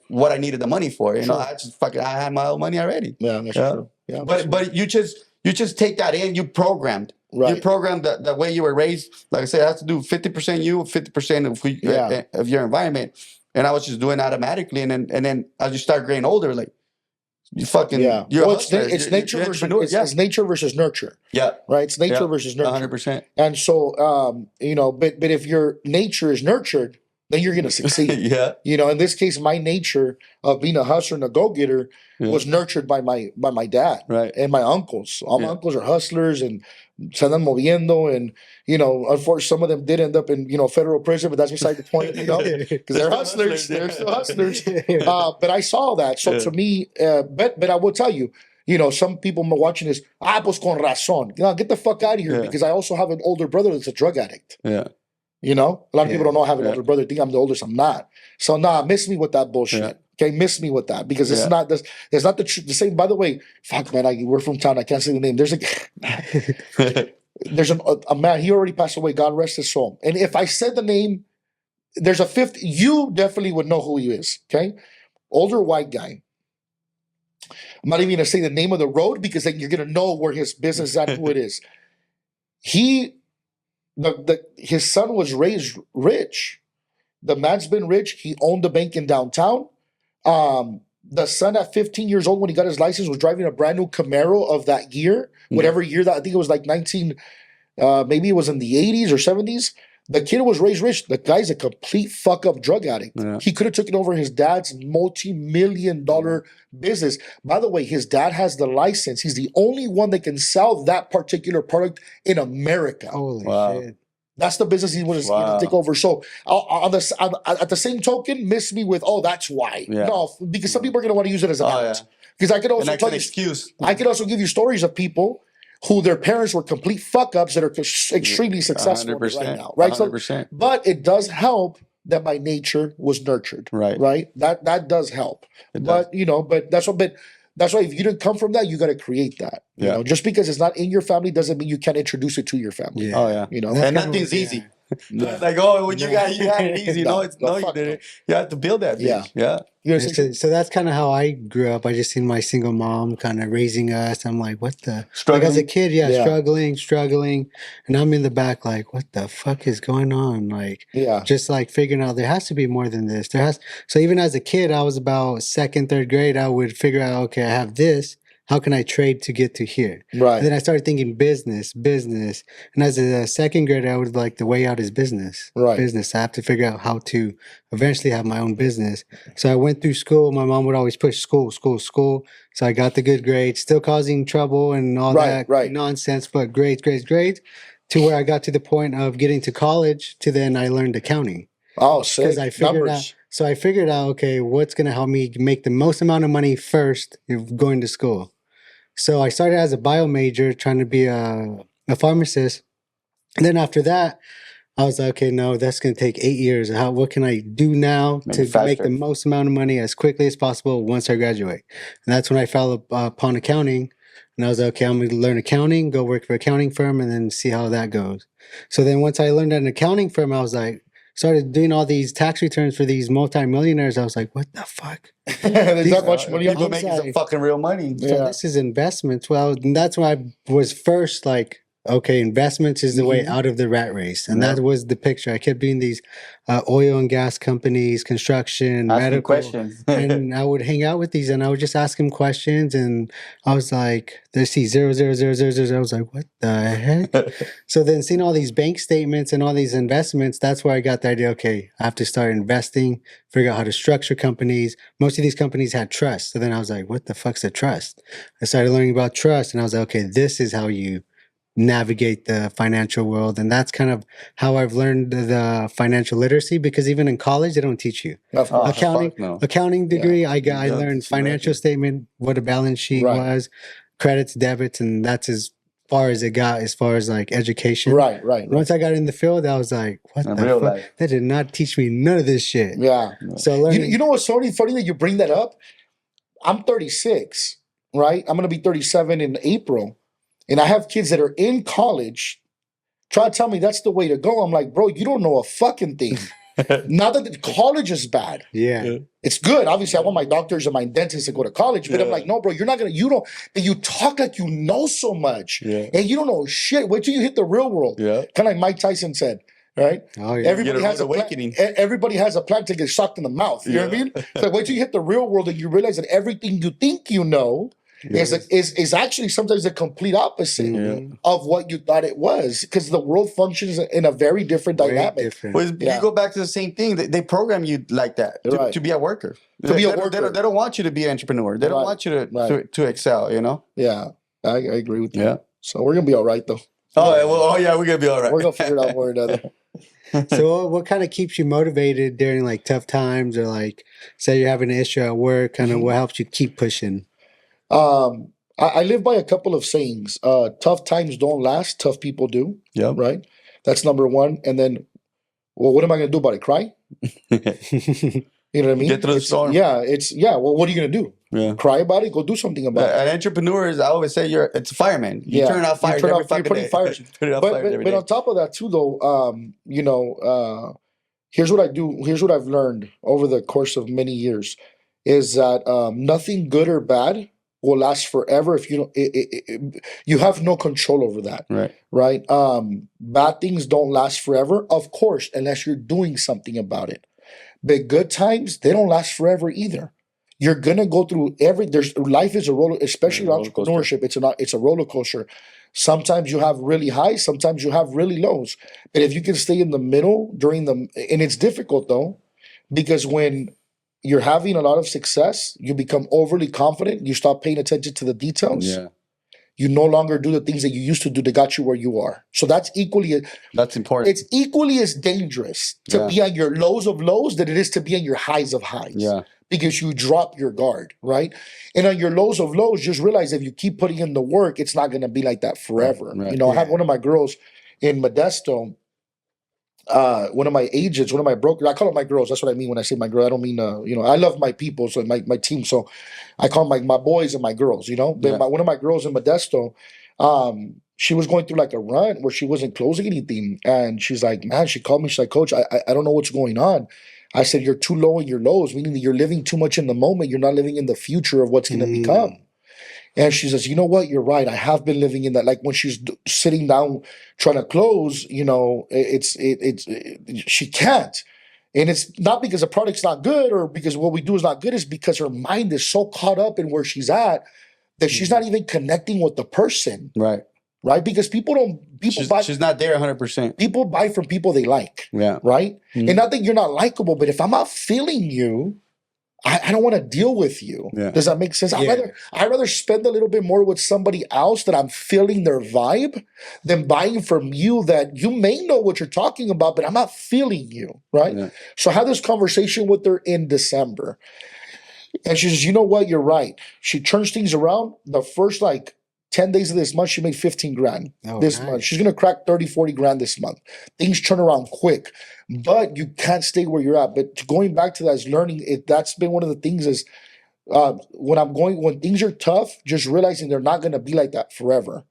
S2: what I needed the money for. You know, I had my own money already.
S1: Yeah, that's true. Yeah,
S2: but you just take that in. You programmed.
S1: Right.
S2: You programmed the way you were raised. Like I said, it has to do 50% you, 50% of your environment. And I was just doing automatically, and then as you start getting older, like. You fucking
S1: it's nature versus nurture.
S2: Yeah.
S1: Right? It's nature versus nurture.
S2: 100%.
S1: And so but if your nature is nurtured, then you're gonna succeed. In this case, my nature of being a hustler and a go-getter was nurtured by my dad and my uncles. All my uncles are hustlers and se andan moviendo, and unfortunately some of them did end up in federal prison, but that's beside the point, because they're hustlers. They're still hustlers. But I saw that. So to me, but I will tell you, some people watching this, pues con razón. Get the fuck out of here, because I also have an older brother that's a drug addict.
S2: Yeah.
S1: A lot of people don't know I have an older brother. Think I'm the oldest. I'm not. So miss me with that bullshit. Yeah. Okay, miss me with that, because it's not the same. By the way, fuck man, we're from town. I can't say the name. There's a man. He already passed away. God rest his soul. And if I said the name, there's a fifth. You definitely would know who he is. Okay, older white guy. I'm not even gonna say the name of the road, because then you're gonna know where his business is at, who it is. His son was raised rich. The man's been rich. He owned a bank in downtown. The son at 15 years old, when he got his license, was driving a brand new Camaro of that year, whatever year that, I think it was like maybe it was in the 80s or 70s. The kid was raised rich. The guy's a complete fuck up drug addict. Yeah. He could have taken over his dad's multi-million-dollar business. By the way, his dad has the license. He's the only one that can sell that particular product in America.
S3: Holy shit.
S1: That's the business he was going to take over. So at the same token, miss me with, that's why. Yeah. No, because some people are going to want to use it as an out. Because I could also tell you, excuse. I could also give you stories of people who their parents were complete fuck ups that are extremely successful right now. Right. 100%. So, but it does help that my nature was nurtured. Right. Right. That does help. But that's what. That's why if you didn't come from that, you got to create that. Just because it's not in your family doesn't mean you can't introduce it to your family.
S2: Yeah. And nothing's easy. It's like, you got it easy. You didn't. You have to build that. Yeah.
S3: So that's kind of how I grew up. I just seen my single mom kind of raising us. I'm like, what the?
S2: Struggling?
S3: Like as a kid, struggling. And I'm in the back like, what the fuck is going on? Like, just like figuring out there has to be more than this. So even as a kid, I was about 2nd, 3rd grade, I would figure out, okay, I have this. How can I trade to get to here? Right. And then I started thinking business. And as a 2nd grader, I would like the way out is business. Right. Business. I have to figure out how to eventually have my own business. So I went through school. My mom would always push school. So I got the good grades, still causing trouble and all that nonsense, but grades. to where I got to the point of getting to college to then I learned accounting.
S1: Oh, sick.
S3: Because I figured out. So I figured out, okay, what's going to help me make the most amount of money first if going to school. So I started as a bio major, trying to be a pharmacist. And then after that, I was like, okay, no, that's going to take 8 years. What can I do now to make the most amount of money as quickly as possible once I graduate? And that's when I fell upon accounting. And I was like, okay, I'm going to learn accounting, go work for an accounting firm, and then see how that goes. So then once I learned at an accounting firm, I was like, started doing all these tax returns for these multimillionaires. I was like, what the fuck?
S1: There's that much money.
S2: People making some fucking real money.
S3: So this is investments. Well, that's why I was first like, okay, investments is the way out of the rat race. And that was the picture. I kept doing these oil and gas companies, construction, medical
S2: questions.
S3: And I would hang out with these and I would just ask them questions. And I was like, they see 00000. I was like, what the heck? So then seeing all these bank statements and all these investments, that's where I got the idea, okay, I have to start investing, figure out how to structure companies. Most of these companies had trust. So then I was like, what the fuck's a trust? I started learning about trust and I was like, okay, this is how you navigate the financial world. And that's kind of how I've learned the financial literacy, because even in college, they don't teach you. Accounting degree, I learned financial statement, what a balance sheet was, credits, debits, and that's as far as it got as far as like education.
S1: Right.
S3: Once I got in the field, I was like, what the fuck? Life. They did not teach me none of this shit.
S1: Yeah.
S3: So learning,
S1: you know what's so funny that you bring that up? I'm 36, right? I'm going to be 37 in April. And I have kids that are in college try to tell me that's the way to go. I'm like, bro, you don't know a fucking thing. Not that the college is bad.
S3: Yeah.
S1: It's good. Obviously, I want my doctors and my dentists to go to college. But I'm like, no, bro, you're not going to, you talk like you know so much. And you don't know shit. Wait till you hit the real world. Kind of like Mike Tyson said. Right?
S3: Oh, yeah.
S1: Everybody has a plan to get shocked in the mouth. You know what I mean? So wait till you hit the real world and you realize that everything you think you know is actually sometimes the complete opposite of what you thought it was, because the world functions in a very different dynamic.
S2: Well, you go back to the same thing. They program you like that to be a worker. They don't want you to be an entrepreneur. They don't want you to excel. You know?
S1: Yeah, I agree with you. Yeah. So we're gonna be all right though.
S2: Oh yeah, we're gonna be all right.
S1: We're gonna figure it out one another.
S3: So what kind of keeps you motivated during like tough times, or like say you're having an issue at work? Kind of what helps you keep pushing?
S1: I live by a couple of sayings. Tough times don't last, tough people do.
S2: Yeah.
S1: Right? That's number one. And then, well, what am I going to do about it? Cry? You know what I mean?
S2: Get through the storm.
S1: Well, what are you going to do?
S2: Yeah.
S1: Cry about it? Go do something about it.
S2: An entrepreneur is, I always say, it's a fireman. You turn out fires every fucking day.
S1: But on top of that too, though, here's what I do. Here's what I've learned over the course of many years is that nothing good or bad will last forever if you don't. You have no control over that. Right. Bad things don't last forever, of course, unless you're doing something about it. But good times, they don't last forever either. You're gonna go through life is a roller, especially entrepreneurship. It's a roller coaster. Sometimes you have really highs, sometimes you have really lows. But if you can stay in the middle and it's difficult though, because when you're having a lot of success, you become overly confident. You stop paying attention to the details.
S2: Yeah.
S1: You no longer do the things that you used to do that got you where you are. So that's
S2: important.
S1: It's equally as dangerous to be on your lows of lows than it is to be on your highs of highs.
S2: Yeah.
S1: Because you drop your guard, right? And on your lows of lows, just realize if you keep putting in the work, it's not going to be like that forever. Right. I have one of my girls in Modesto, one of my agents, one of my brokers. I call them my girls. That's what I mean when I say my girl. I don't mean, I love my people, so my team. So I call them my boys and my girls, But one of my girls in Modesto, she was going through like a run where she wasn't closing anything. And she's like, man, she called me. She's like, Coach, I don't know what's going on. I said, you're too low in your lows, meaning that you're living too much in the moment. You're not living in the future of what's going to become. And she says, you know what? You're right. I have been living in that. Like when she's sitting down trying to close, she can't. And it's not because the product's not good or because what we do is not good. It's because her mind is so caught up in where she's at that she's not even connecting with the person. Right? Because
S2: she's not there 100%.
S1: People buy from people they like.
S2: Yeah.
S1: Right? And not that you're not likable, but if I'm not feeling you, I don't want to deal with you.
S2: Yeah.
S1: Does that make sense? I'd rather spend a little bit more with somebody else that I'm feeling their vibe than buying from you that you may know what you're talking about, but I'm not feeling you, right?
S2: Yeah.
S1: So I had this conversation with her in December. And she says, you know what? You're right. She turns things around. The first 10 days of this month, she made 15 grand this month. She's going to crack 30, 40 grand this month. Things turn around quick, but you can't stay where you're at. But going back to that is learning it. That's been one of the things is when things are tough, just realizing they're not going to be like that forever.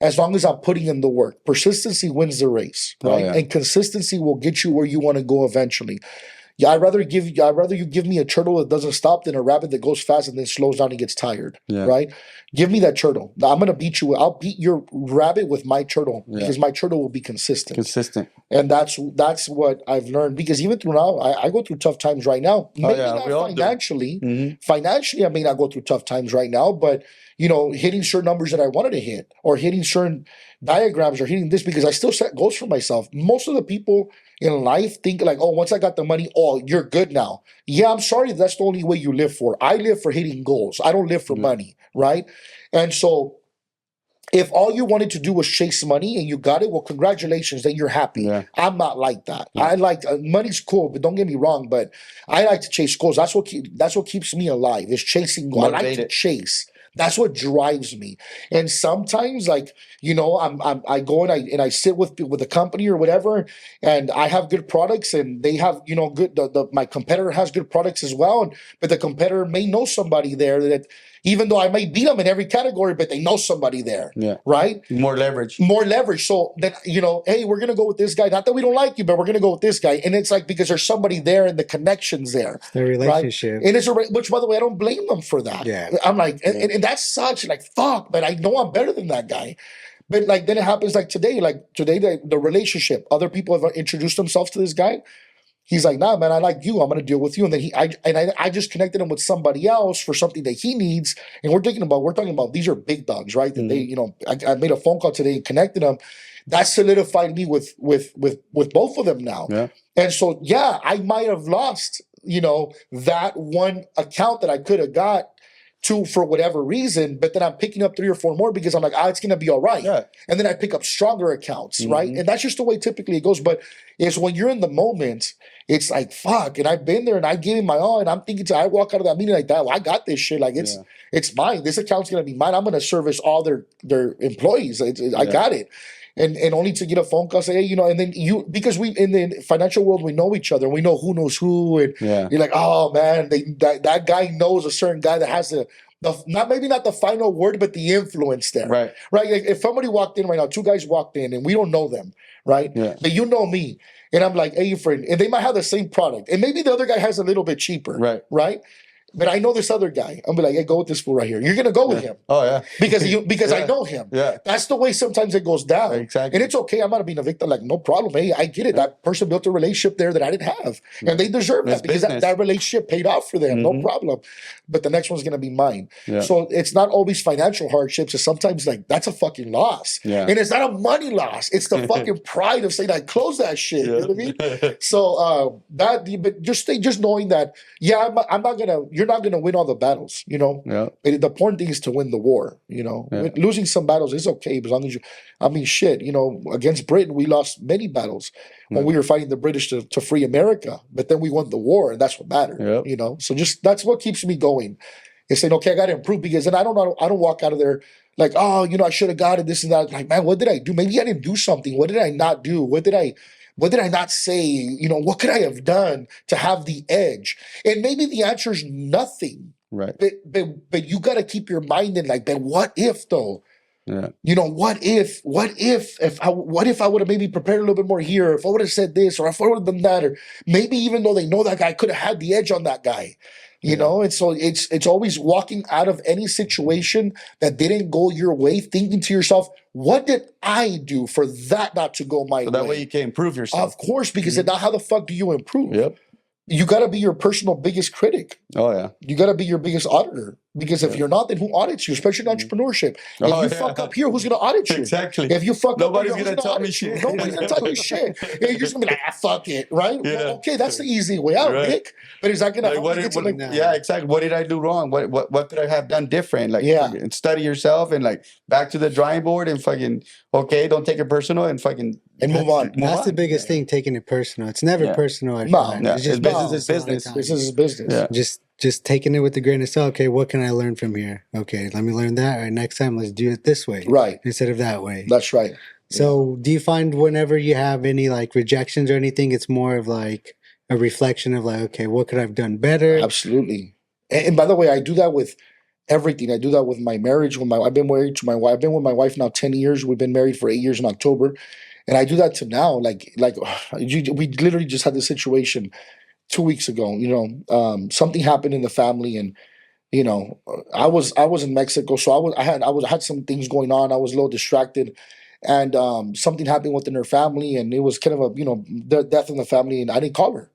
S1: As long as I'm putting in the work, persistency wins the race, right? And consistency will get you where you want to go eventually. Yeah, I'd rather you give me a turtle that doesn't stop than a rabbit that goes fast and then slows down and gets tired.
S2: Yeah.
S1: Right? Give me that turtle. I'm gonna beat you. I'll beat your rabbit with my turtle because my turtle will be consistent. And that's what I've learned. Because even through now, I go through tough times right now. Maybe not financially. Financially, I may not go through tough times right now, but hitting certain numbers that I wanted to hit, or hitting certain diagrams, or hitting this, because I still set goals for myself. Most of the people in life think like, oh, once I got the money, oh, you're good now. Yeah, I'm sorry, that's the only way you live for. I live for hitting goals. I don't live for money, right? And so if all you wanted to do was chase money and you got it, well, congratulations, then you're happy. Yeah. I'm not like that. Yeah. I like money's cool, but don't get me wrong. But I like to chase goals. That's what keeps me alive, is chasing goals. I like to chase. That's what drives me. And sometimes, I go and I sit with a company or whatever, and I have good products, and they have good. My competitor has good products as well, but the competitor may know somebody there that, even though I may beat them in every category, but they know somebody there. Yeah. Right?
S2: More leverage.
S1: So then, hey, we're going to go with this guy. Not that we don't like you, but we're going to go with this guy. And it's like, because there's somebody there and the connection's there.
S3: The relationship.
S1: Right? And which, by the way, I don't blame them for that.
S3: Yeah.
S1: I'm like, and that's such fuck, but I know I'm better than that guy. But then it happens today, the relationship, other people have introduced themselves to this guy. He's like, nah, man, I like you. I'm going to deal with you. And then I just connected him with somebody else for something that he needs. And we're talking about these are big dogs, right? That they, I made a phone call today and connected them. That solidified me with both of them now. Yeah. And so, yeah, I might have lost, that one account that I could have got to for whatever reason, but then I'm picking up 3 or 4 more because I'm like, it's going to be all right. Yeah. And then I pick up stronger accounts, right? And that's just the way typically it goes. But it's when you're in the moment, it's like, fuck. And I've been there and I gave him my all. And I'm thinking, I walk out of that meeting like that. Well, I got this shit. It's mine. This account's going to be mine. I'm going to service all their employees. I got it. And only to get a phone call, say, hey, and then because we in the financial world, we know each other. We know who knows who. And you're like, oh, man, that guy knows a certain guy that has maybe not the final word, but the influence there. Right. Right. Like if somebody walked in right now, 2 guys walked in and we don't know them. Right. Yeah. But you know me. And I'm like, hey, friend. And they might have the same product. And maybe the other guy has a little bit cheaper. Right. Right. But I know this other guy. I'm like, hey, go with this fool right here. You're gonna go with him. Oh yeah, because I know him. Yeah, that's the way sometimes it goes down. Exactly, and it's okay. I'm not being a victim. Like, no problem. Hey, I get it. That person built a relationship there that I didn't have, and they deserve that because that relationship paid off for them. No problem. But the next one's gonna be mine. Yeah. So it's not always financial hardships. It's sometimes that's a fucking loss. Yeah, and it's not a money loss. It's the fucking pride of saying, I close that shit. Yeah. You know what I mean? So but just knowing that, I'm not gonna. You're not going to win all the battles, Yeah. The important thing is to win the war, Yeah. Losing some battles is okay, as long as against Britain, we lost many battles when we were fighting the British to free America, but then we won the war, and that's what mattered, So that's what keeps me going. Is saying, okay, I got to improve, because then I don't walk out of there like, oh, I should have got it, this and that. Like, man, what did I do? Maybe I didn't do something. What did I not do? What did I not say? What could I have done to have the edge? And maybe the answer is nothing. Right. But you got to keep your mind in but what if though? Yeah. What if I would have maybe prepared a little bit more here, if I would have said this, or if I would have done that, or maybe even though they know that guy, I could have had the edge on that guy. And so it's always walking out of any situation that didn't go your way, thinking to yourself, what did I do for that not to go my way?
S2: So that way you can improve yourself.
S1: Of course, because then now how the fuck do you improve? Yep. you got to be your personal biggest critic.
S2: Oh yeah.
S1: You got to be your biggest auditor, because if you're not, then who audits you? Especially in entrepreneurship. If you fuck up here, who's gonna audit you?
S2: Exactly.
S1: If you fuck
S2: Nobody's
S1: up,
S2: gonna tell me shit.
S1: Nobody's gonna tell you shit. Yeah, you're just gonna be like, fuck it, right?
S2: Yeah.
S1: Well, okay, that's the easy way out, Nick. But is that gonna help you get to
S2: yeah, exactly. What did I do wrong? What could I have done different? Like, study yourself and like back to the drawing board and fucking don't take it personal and fucking
S1: move on.
S3: That's the biggest thing, taking it personal. It's never personal.
S2: It's just business is business.
S1: Business is business.
S2: Yeah.
S3: Just taking it with a grain of salt. Okay, what can I learn from here? Okay, let me learn that. All right, next time let's do it this way,
S1: right,
S3: instead of that way.
S1: That's right.
S3: So, do you find whenever you have any like rejections or anything, it's more of like a reflection of like, okay, what could I have done better?
S1: Absolutely. And by the way, I do that with everything. I do that with my marriage. I've been married to my wife. I've been with my wife now 10 years. We've been married for 8 years in October. And I do that to now. Like we literally just had this situation 2 weeks ago. Something happened in the family, and I was in Mexico, so I had some things going on. I was a little distracted, and something happened within her family, and it was kind of a death in the family, and I didn't call her.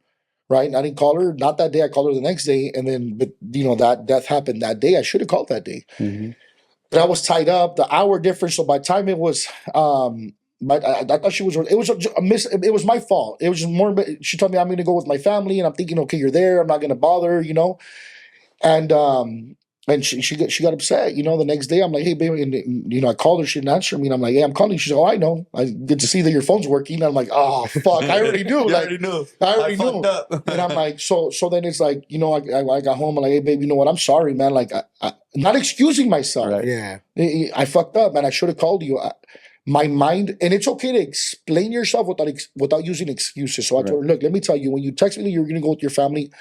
S1: Right, I didn't call her. Not that day. I called her the next day, and then that death happened that day. I should have called that day, but I was tied up. The hour difference. So by the time it was. I thought she was. It was a miss. It was my fault. It was just more. She told me I'm going to go with my family, and I'm thinking, okay, you're there. I'm not going to bother, And she got upset. The next day I'm like, hey, baby, and I called her. She didn't answer me, and I'm like, hey, I'm calling. She's like, oh, I know. I get to see that your phone's working. And I'm like, oh fuck, I already knew. I already knew. And I'm like, so then it's like, I got home. I'm like, hey, baby, you know what? I'm sorry, man. Like, I not excusing myself.
S2: Right.
S3: Yeah,
S1: I fucked up, man. I should have called you. My mind, and it's okay to explain yourself without using excuses. So I told her, look, let me tell you, when you text me that you're going to go with your family,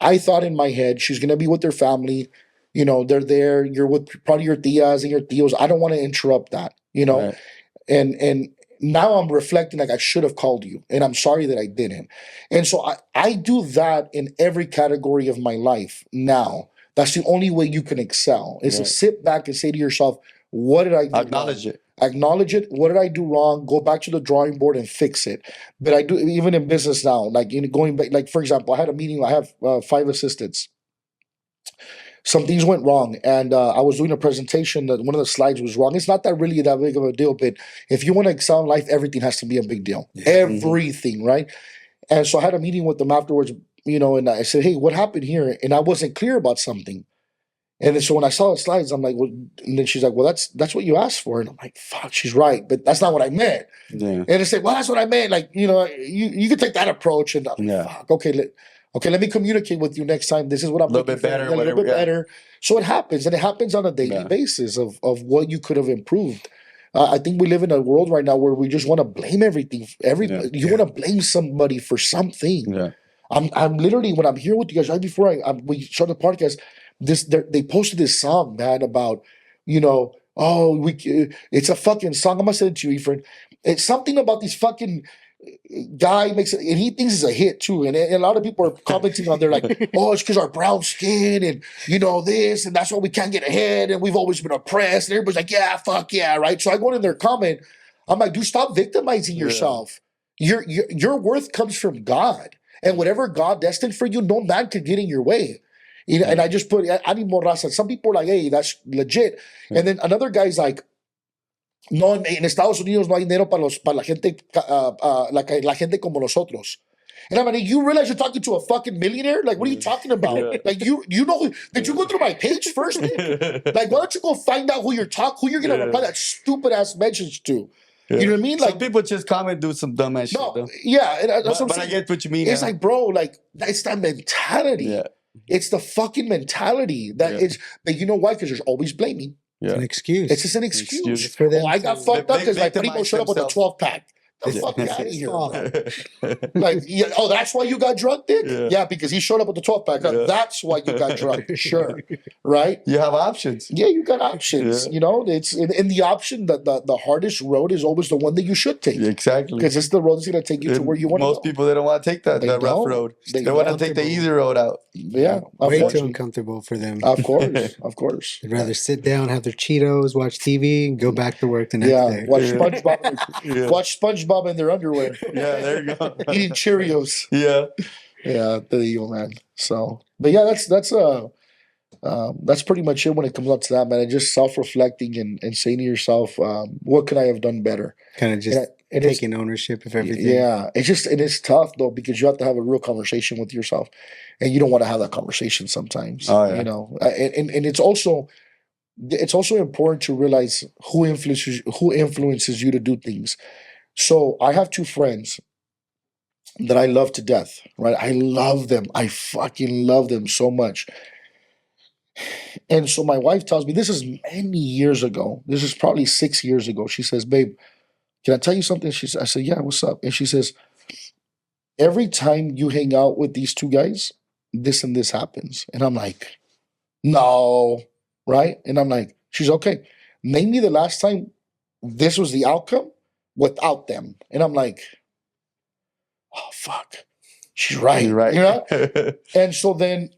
S1: I thought in my head she's going to be with their family. They're there. You're with probably your tias and your tios. I don't want to interrupt that.
S2: Right.
S1: And now I'm reflecting like I should have called you, and I'm sorry that I didn't. And so I do that in every category of my life now. That's the only way you can excel, is to sit back and say to yourself, what did I do? Acknowledge it. What did I do wrong? Go back to the drawing board and fix it. But I do, even in business now, like going back, like for example, I had a meeting. I have 5 assistants. Some things went wrong, and I was doing a presentation that one of the slides was wrong. It's not that really that big of a deal, but if you want to excel in life, everything has to be a big deal. Yeah. Everything, right? And so I had a meeting with them afterwards, and I said, hey, what happened here? And I wasn't clear about something. And then so when I saw the slides, I'm like, well, and then she's like, well, that's what you asked for. And I'm like, fuck, she's right, but that's not what I meant. Yeah. And I said, well, that's what I meant. Like, you could take that approach, and fuck, okay, let me communicate with you next time. This is what I'm looking for. A little bit better. So it happens, and it happens on a daily basis of what you could have improved. I think we live in a world right now where we just want to blame everything. You want to blame somebody for something. Yeah. I'm literally, when I'm here with you guys, right before we start the podcast, they posted this song, man, about, it's a fucking song. I'm gonna send it to you, Efren. It's something about these fucking guy makes it, and he thinks it's a hit too. And a lot of people are commenting on there like, oh, it's because our brown skin and this, and that's why we can't get ahead, and we've always been oppressed. And everybody's like, yeah, fuck yeah, right? So I go in their comment, I'm like, dude, stop victimizing yourself. Your worth comes from God, and whatever God destined for you, no man can get in your way. And I just put, I need more raza. Some people are like, hey, that's legit. And then another guy's like, no, en Estados Unidos no hay dinero para la gente, la gente como nosotros. And I'm like, you realize you're talking to a fucking millionaire? Like, what are you talking about? Yeah. Like, you know, did you go through my page first? Like, why don't you go find out who you're going to reply that stupid ass message to? Yeah. You know what I mean? Like,
S2: some people just comment, do some dumb ass shit. Though.
S1: Yeah,
S2: but I get what you mean.
S1: It's like, bro, like, it's that mentality. Yeah. It's the fucking mentality that is, but you know why? Because there's always blaming.
S3: Yeah. It's an excuse.
S1: It's just an excuse. For them I got fucked up because my primo showed up with a 12-pack. The fuck out of here. Like, that's why you got drunk, Dick? Yeah, because he showed up with the 12-pack. That's why you got drunk. Sure. Right?
S2: You have options.
S1: Yeah, you got options. It's in the option that the hardest road is always the one that you should take.
S2: Exactly.
S1: Because it's the road that's going to take you to where you want to go.
S2: Most people, they don't want to take that rough road. They want to take the easy road out.
S1: Yeah.
S3: Way too uncomfortable for them.
S1: Of course.
S3: They'd rather sit down, have their Cheetos, watch TV, and go back to work the next day.
S1: Watch SpongeBob in their underwear.
S2: Yeah, there you go.
S1: Eating Cheerios.
S2: Yeah.
S1: Yeah, there you go, man. So, but yeah, that's pretty much it when it comes up to that, man. And just self-reflecting and saying to yourself, what could I have done better?
S3: Kind of just taking ownership of everything.
S1: Yeah, it's tough though, because you have to have a real conversation with yourself, and you don't want to have that conversation sometimes.
S2: Oh, yeah.
S1: You know, and it's also important to realize who influences you to do things. So I have two friends that I love to death, right? I love them. I fucking love them so much. And so my wife tells me, this is many years ago. This is probably 6 years ago. She says, babe, can I tell you something? I said, yeah, what's up? And she says, every time you hang out with these two guys, this and this happens. And I'm like, no, right? And I'm like, she's okay. Name me the last time this was the outcome without them. And I'm like, oh, fuck. She's right.
S2: You're right.
S1: You know? And so then,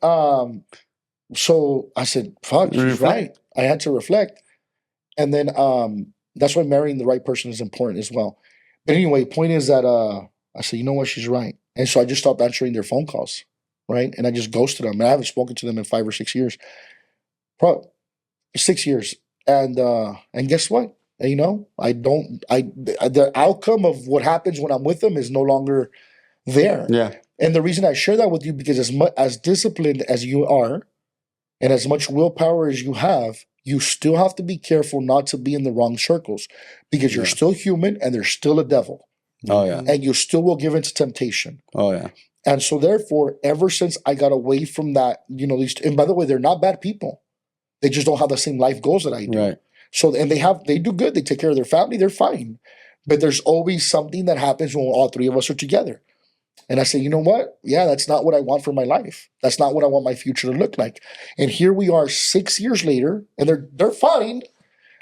S1: so I said, fuck, she's right. I had to reflect. And then that's why marrying the right person is important as well. But anyway, point is that I said, you know what, she's right. And so I just stopped answering their phone calls, right? And I just ghosted them. And I haven't spoken to them in 5 or 6 years. Probably 6 years. And guess what? You know, the outcome of what happens when I'm with them is no longer there.
S2: Yeah.
S1: And the reason I share that with you, because as disciplined as you are, and as much willpower as you have, you still have to be careful not to be in the wrong circles, because you're still human and there's still a devil.
S2: Oh, yeah.
S1: And you still will give into temptation.
S2: Oh, yeah.
S1: And so therefore, ever since I got away from that, you know, and by the way, they're not bad people. They just don't have the same life goals that I do.
S2: Right.
S1: So, and they do good. They take care of their family. They're fine. But there's always something that happens when all three of us are together. And I say, you know what? Yeah, that's not what I want for my life. That's not what I want my future to look like. And here we are 6 years later, and they're fine.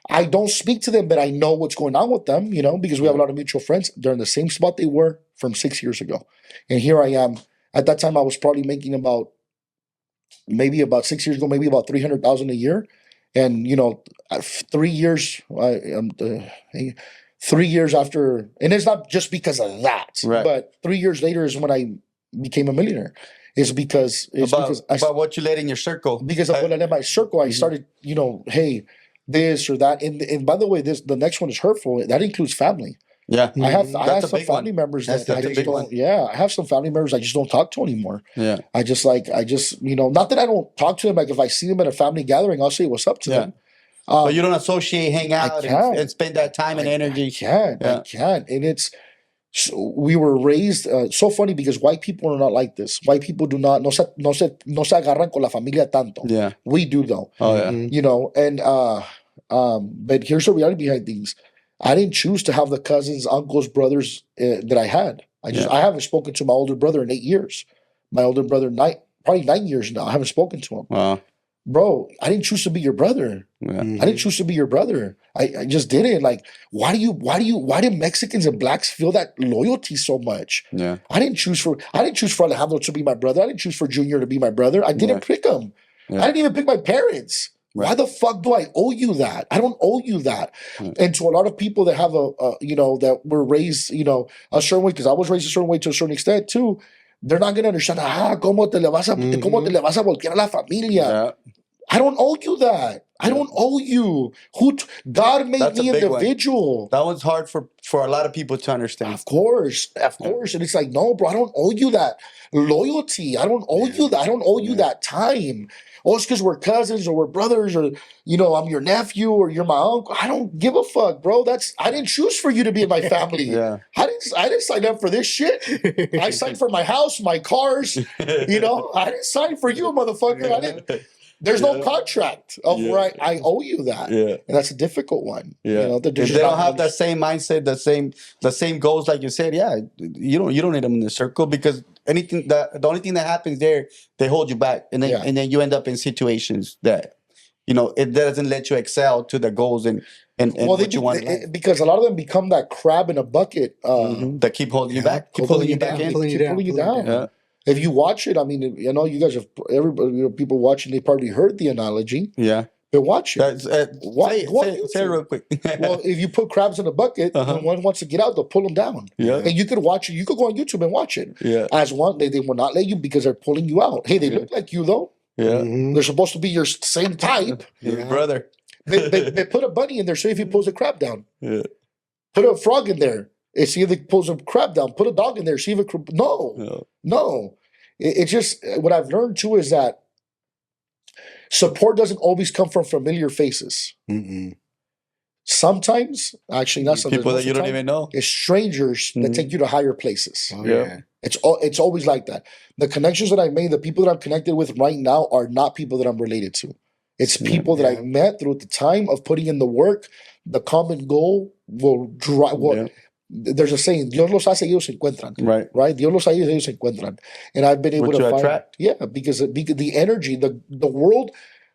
S1: I don't speak to them, but I know what's going on with them, you know, because we have a lot of mutual friends. They're in the same spot they were from 6 years ago. And here I am. At that time, I was probably making about 6 years ago, maybe about $300,000 a year. And, you know, 3 years, 3 years after, and it's not just because of that,
S2: right,
S1: but 3 years later is when I became a millionaire. It's because
S2: about what you let in your circle.
S1: Because of what I let in my circle, I started, you know, hey, this or that. And by the way, the next one is hurtful. That includes family.
S2: Yeah.
S1: I have some family members that I just don't, I have some family members I just don't talk to anymore.
S2: Yeah.
S1: I just, you know, not that I don't talk to them. Like if I see them at a family gathering, I'll say what's up to them.
S2: But you don't associate, hang out, and spend that time and energy.
S1: I can't. And we were raised so funny, because white people are not like this. White people do not, no se agarran con la familia tanto.
S2: Yeah.
S1: We do though.
S2: Oh, yeah.
S1: You know, and, but here's the reality behind things. I didn't choose to have the cousins, uncles, brothers that I had. I haven't spoken to my older brother in 8 years. My older brother, probably 9 years now. I haven't spoken to him.
S2: Wow.
S1: Bro, I didn't choose to be your brother.
S2: Yeah.
S1: I didn't choose to be your brother. I just didn't. Like, why do Mexicans and blacks feel that loyalty so much?
S2: Yeah.
S1: I didn't choose for Alejandro to be my brother. I didn't choose for Junior to be my brother. I didn't pick him. Yeah. I didn't even pick my parents. Right. Why the fuck do I owe you that? I don't owe you that. Right. And to a lot of people that have you know, that were raised, you know, a certain way, because I was raised a certain way to a certain extent too, they're not going to understand, ¿cómo te le vas a voltear a la familia? Yeah. I don't owe you that. I don't owe you. God made me individual.
S2: That was hard for a lot of people to understand.
S1: Of course. And it's like, no, bro, I don't owe you that loyalty. I don't owe you that. I don't owe you that time. Oh, it's because we're cousins or we're brothers, or, you know, I'm your nephew or you're my uncle. I don't give a fuck, bro. I didn't choose for you to be in my family. I didn't sign up for this shit. I signed for my house, my cars. You know, I didn't sign for you, motherfucker. There's no contract of where I owe you that. Yeah. And that's a difficult one.
S2: Yeah.
S1: You know,
S2: if they don't have that same mindset, the same goals, like you said, you don't need them in the circle, because the only thing that happens there, they hold you back. And then you end up in situations that, you know, it doesn't let you excel to the goals and what you want.
S1: Because a lot of them become that crab in a bucket.
S2: That keep holding you back. Keep pulling you back in.
S1: Keep pulling you down. Yeah. If you watch it, I mean, you know, you guys have, everybody, you know, people watching, they probably heard the analogy.
S2: Yeah.
S1: Then watch it.
S2: Say it real quick.
S1: Well, if you put crabs in a bucket, when one wants to get out, they'll pull them down.
S2: Yeah.
S1: And you could watch it. You could go on YouTube and watch it.
S2: Yeah.
S1: As one, they will not let you because they're pulling you out. Hey, they look like you though.
S2: Yeah.
S1: They're supposed to be your same type.
S2: Your brother.
S1: They put a bunny in there, see if he pulls a crab down.
S2: Yeah.
S1: Put a frog in there, and see if he pulls a crab down. Put a dog in there, see if it... No. It's just... What I've learned, too, is that support doesn't always come from familiar faces. Sometimes, actually, not sometimes.
S2: People that you don't even know.
S1: It's strangers that take you to higher places.
S3: Oh, yeah.
S1: It's always like that. The connections that I made, the people that I'm connected with right now are not people that I'm related to. It's people that I met through the time of putting in the work. The common goal will drive... There's a saying, Dios los hace, ellos se encuentran. Right? Dios los hace, ellos se encuentran. And I've been able to find...
S2: attract?
S1: Yeah, because the energy, the world,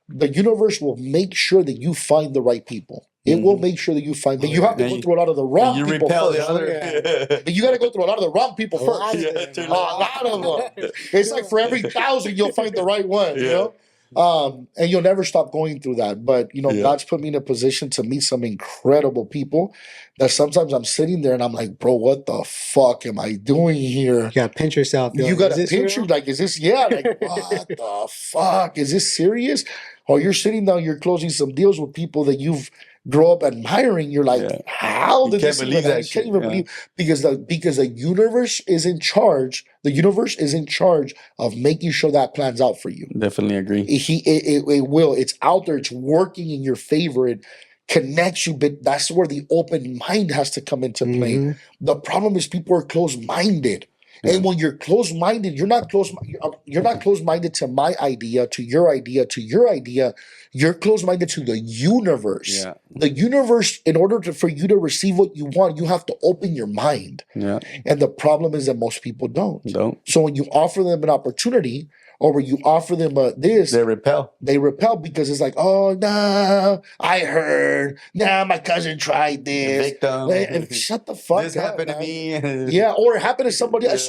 S1: the universe will make sure that you find the right people. It will make sure that you find... But you have to go through a lot of the wrong people
S2: repel
S1: first.
S2: the other.
S1: But you got to go through a lot of the wrong people first.
S2: A
S1: lot of them. It's like for every 1,000, you'll find the right one, you know? And you'll never stop going through that. But, God's put me in a position to meet some incredible people that sometimes I'm sitting there and I'm like, bro, what the fuck am I doing here?
S3: You got to pinch yourself.
S1: You got to pinch you. Like, is this, like, what the fuck? Is this serious? Or you're sitting down, you're closing some deals with people that you've grown up admiring. You're like, how did this even happen? I can't even believe, because the universe is in charge. The universe is in charge of making sure that plans out for you.
S2: Definitely agree.
S1: It will. It's out there. It's working in your favor. It connects you, but that's where the open mind has to come into play. The problem is people are closed-minded. And when you're closed-minded, you're not closed-minded to my idea, to your idea, to your idea. You're closed-minded to the universe. Yeah. The universe, in order for you to receive what you want, you have to open your mind. Yeah. And the problem is that most people don't. So when you offer them an opportunity, or when you offer them this,
S2: they repel.
S1: They repel because it's like, oh, nah, I heard. Nah, my cousin tried this.
S2: Victim.
S1: Shut the fuck up.
S2: This happened to me.
S1: Yeah, or it happened to somebody. It's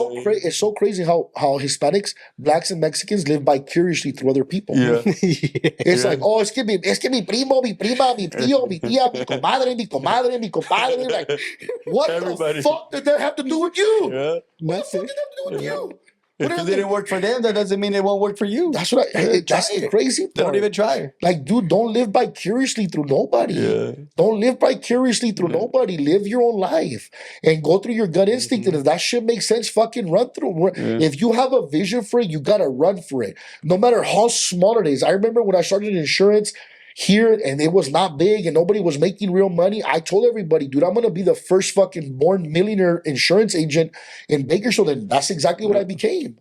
S1: so crazy how Hispanics, blacks, and Mexicans live vicariously through other people. Yeah. It's like, oh, es que mi primo, mi prima, mi tío, mi tía, mi comadre, mi comadre, mi compadre. Like, what the fuck did that have to do with you?
S2: Yeah.
S1: What the fuck did that have to do with you?
S2: If it didn't work for them, that doesn't mean it won't work for you.
S1: That's what that's the crazy part.
S2: Don't even try.
S1: Like, dude, don't live vicariously through nobody. Yeah. Don't live vicariously through nobody. Live your own life and go through your gut instinct. And if that shit makes sense, fucking run through. If you have a vision for it, you gotta run for it. No matter how small it is. I remember when I started insurance here and it was not big and nobody was making real money, I told everybody, dude, I'm going to be the first fucking born millionaire insurance agent in Bakersfield. And that's exactly what I became.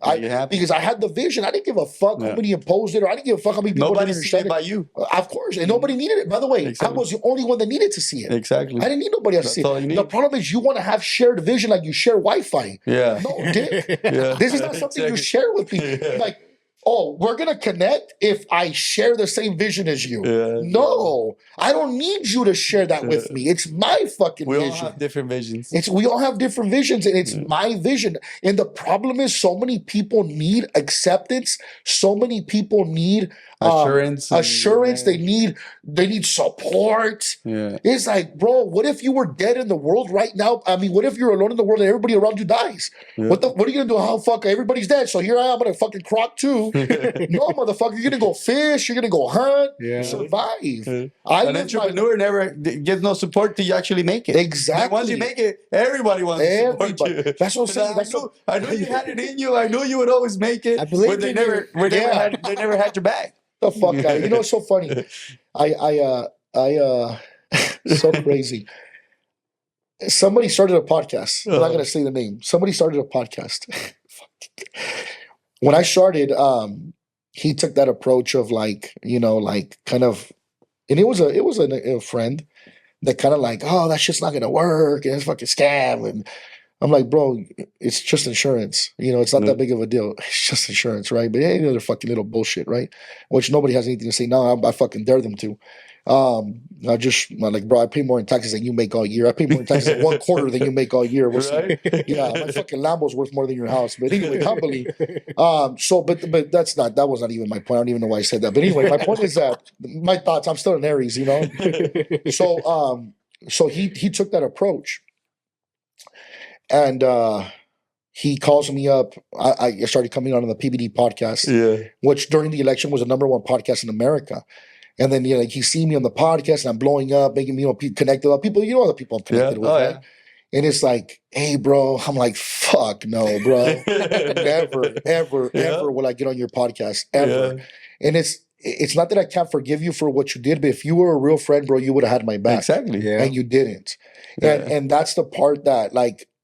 S1: Because I had the vision. I didn't give a fuck how many imposed it, or I didn't give a fuck how many people
S2: nobody seen it by you.
S1: Of course. And nobody needed it. By the way, I was the only one that needed to see it.
S2: Exactly.
S1: I didn't need nobody else to see it. The problem is you want to have shared vision like you share Wi-Fi.
S2: Yeah.
S1: No, dick. This is not something you share with people. Like, oh, we're going to connect if I share the same vision as you. Yeah, no, I don't need you to share that with me. It's my fucking vision.
S2: We all have different visions.
S1: We all have different visions, and it's my vision. And the problem is so many people need acceptance. So many people need assurance. They need support. Yeah. It's like, bro, what if you were dead in the world right now? I mean, what if you're alone in the world and everybody around you dies? Yeah. What are you going to do? How fuck everybody's dead. So here I am, I'm going to fucking crock too. No, motherfucker, you're gonna go fish, you're gonna go hunt, survive.
S2: An entrepreneur never gets no support till you actually make it.
S1: Exactly.
S2: And once you make it, everybody wants to support you.
S1: That's what I'm saying.
S2: I knew you had it in you. I knew you would always make it. But they never had your back.
S1: The fuck out. You know, it's so funny. So crazy. Somebody started a podcast. I'm not gonna say the name. Somebody started a podcast. When I started, he took that approach of like, kind of, and it was a friend that kind of like, oh, that shit's not gonna work, and it's fucking scam, and I'm like, bro, it's just insurance. It's not that big of a deal. It's just insurance, right? But hey, they're fucking little bullshit, right? Which nobody has anything to say now. I fucking dare them to. I'm like, bro, I pay more in taxes than you make all year. I pay more in taxes in 1/4 than you make all year.
S2: Right?
S1: Yeah, my fucking Lambo's worth more than your house. But anyway, humbly. But that was not even my point. I don't even know why I said that. But anyway, my point is that my thoughts. I'm still an Aries, So he took that approach. And he calls me up. I started coming on the PBD podcast, which during the election was the #1 podcast in America. And then he see me on the podcast, and I'm blowing up, making me connected with people. All the people I'm connected with, right? And it's like, hey, bro. I'm like, fuck no, bro. Never, ever, ever will I get on your podcast ever. And it's not that I can't forgive you for what you did, but if you were a real friend, bro, you would have had my back.
S2: Exactly.
S1: And you didn't. And that's the part that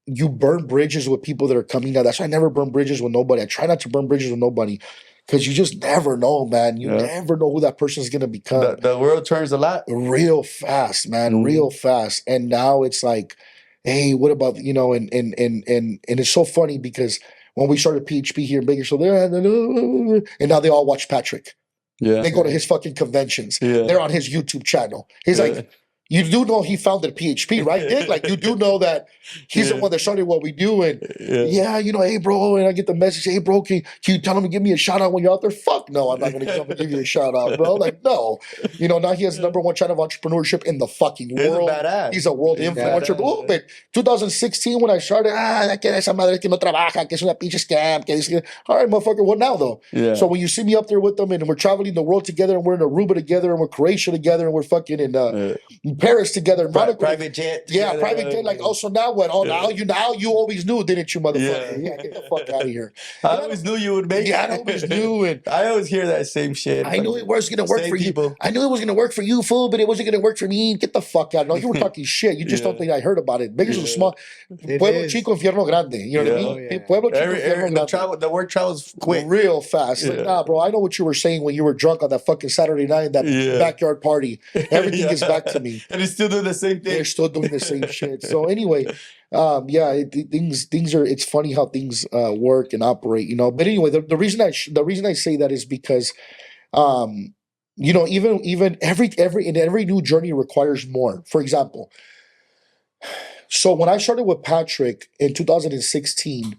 S1: you burn bridges with people that are coming out. That's why I never burn bridges with nobody. I try not to burn bridges with nobody because you just never know, man. You never know who that person is going to become.
S2: The world turns a lot.
S1: Real fast, man. Real fast. And now it's like, hey, what about, and it's so funny because when we started PHP here in Bakersfield, and now they all watch Patrick.
S2: Yeah.
S1: They go to his fucking conventions. Yeah. They're on his YouTube channel. He's like, you do know he founded PHP, right, Dick? You do know that he's the one that started what we do. And hey, bro, and I get the message, hey, bro, can you tell him to give me a shout out when you're out there? Fuck no, I'm not going to come and give you a shout out, bro. No. Now he has the #1 channel of entrepreneurship in the fucking world.
S2: He's
S1: a world influencer. Oh, but 2016 when I started, esa madre que no trabaja, que es una pinche scam. All right, motherfucker, what now, though? Yeah. So when you see me up there with them and we're traveling the world together and we're in Aruba together and we're Croatia together and we're fucking in Paris together,
S2: private jet.
S1: Yeah, private jet. So now what? Oh, now you always knew, didn't you, motherfucker? Yeah, get the fuck out of here.
S2: I always knew you would make it.
S1: Yeah, I always knew it.
S2: I always hear that same shit.
S1: I knew it was going to work for you. I knew it was going to work for you, fool, but it wasn't going to work for me. Get the fuck out. No, you were talking shit. You just don't think I heard about it. Vegas was small. Pueblo chico, infierno grande. You know what I mean? Pueblo chico, infierno grande.
S2: The word travels quick.
S1: Real fast. Nah, bro, I know what you were saying when you were drunk on that fucking Saturday night at that backyard party. Everything gets back to me.
S2: And he's still doing the same thing.
S1: They're still doing the same shit. So anyway, things are. It's funny how things work and operate, But anyway, the reason I say that is because, even every new journey requires more. For example, so when I started with Patrick in 2016.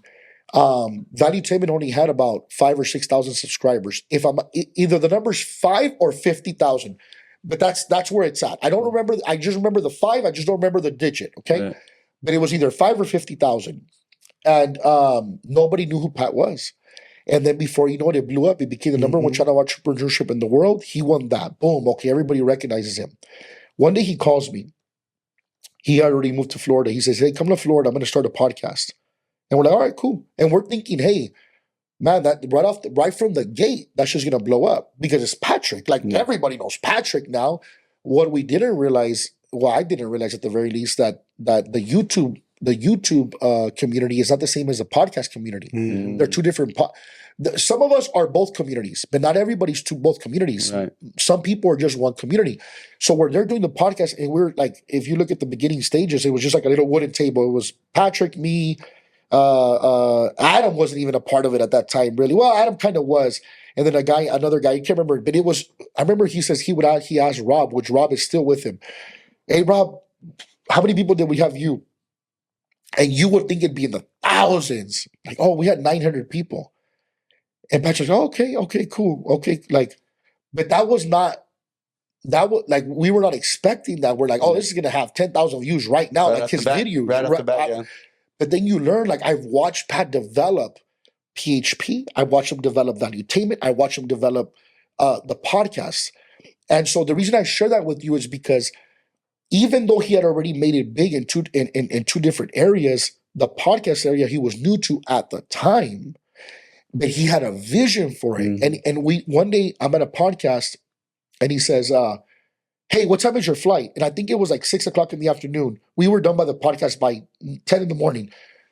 S1: Valuetainment only had about 5,000 or 6,000 subscribers. If I'm either the number's 5 or 50,000, but that's where it's at. I don't remember. I just remember the 5. I just don't remember the digit. Okay, yeah. But it was either 5 or 50,000, and nobody knew who Pat was. And then before you know it, it blew up. It became the #1 channel of entrepreneurship in the world. He won that. Boom. Okay, everybody recognizes him. One day he calls me. He had already moved to Florida. He says, "Hey, come to Florida. I'm going to start a podcast." And we're like, all right, cool. And we're thinking, hey, man, that right from the gate, that's just gonna blow up because it's Patrick. Everybody knows Patrick now. What we didn't realize, I didn't realize at the very least that the YouTube community is not the same as the podcast community. They're two different. Some of us are both communities, but not everybody's both communities. Right. Some people are just one community. So where they're doing the podcast, and we're like, if you look at the beginning stages, it was just like a little wooden table. It was Patrick, me. Adam wasn't even a part of it at that time, really. Well, Adam kind of was. And then another guy, you can't remember, but I remember he says he asked Rob, which Rob is still with him. Hey, Rob, how many people did we have you? And you would think it'd be in the thousands. Like, oh, we had 900 people. And Patrick's like, okay, cool. Okay. But we were not expecting that. We're like, oh, this is going to have 10,000 views right now. Right, like his video.
S2: Right off the bat, yeah.
S1: But then you learn, I've watched Pat develop PHP. I watched him develop Valuetainment. I watched him develop the podcast. And so the reason I share that with you is because even though he had already made it big in two different areas, the podcast area he was new to at the time, but he had a vision for it. And one day I'm at a podcast and he says, hey, what time is your flight? And I think it was 6 o'clock in the afternoon. We were done by the podcast by 10 in the morning.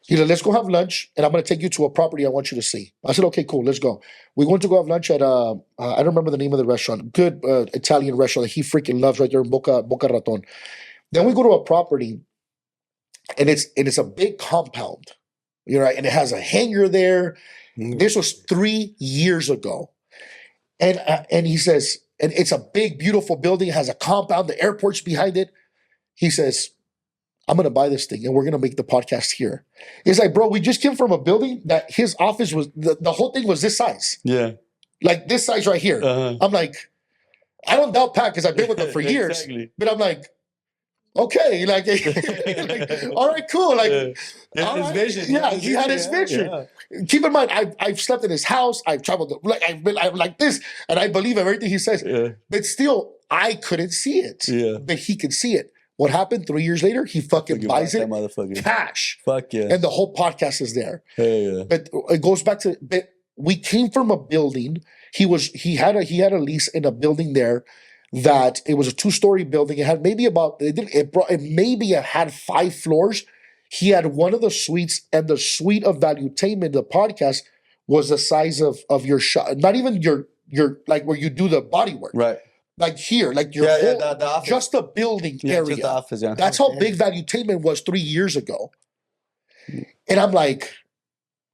S1: He said, let's go have lunch, and I'm going to take you to a property I want you to see. I said, okay, cool, let's go. We went to go have lunch at, I don't remember the name of the restaurant, good Italian restaurant that he freaking loves right there in Boca Raton. Then we go to a property, and it's a big compound, right? And it has a hangar there. This was 3 years ago, and he says, and it's a big, beautiful building. It has a compound. The airport's behind it. He says, I'm going to buy this thing and we're going to make the podcast here. It's like, bro, we just came from a building that his office was, the whole thing was this size.
S2: Yeah.
S1: Like this size right here. I'm like, I don't doubt Pat because I've been with him for years.
S2: Exactly.
S1: But I'm like, okay, like, all right, cool. Like,
S2: his vision.
S1: Yeah, he had his vision. Yeah. Keep in mind, I've slept in his house. I've traveled, like, I've been like this, and I believe everything he says. Yeah. But still, I couldn't see it. Yeah. But he could see it. What happened 3 years later? He fucking buys it, cash.
S2: Fuck yeah.
S1: And the whole podcast is there.
S2: Hey, yeah.
S1: But it goes back to, but we came from a building. He had a lease in a building there that it was a 2-story building. It had maybe it had 5 floors. He had one of the suites, and the suite of Valuetainment, the podcast, was the size of your shop. Not even your like where you do the body work.
S2: Right.
S1: Like here, like your whole,
S2: the office.
S1: Just the building area.
S2: Just the office, yeah.
S1: That's how big Valuetainment was 3 years ago. And I'm like,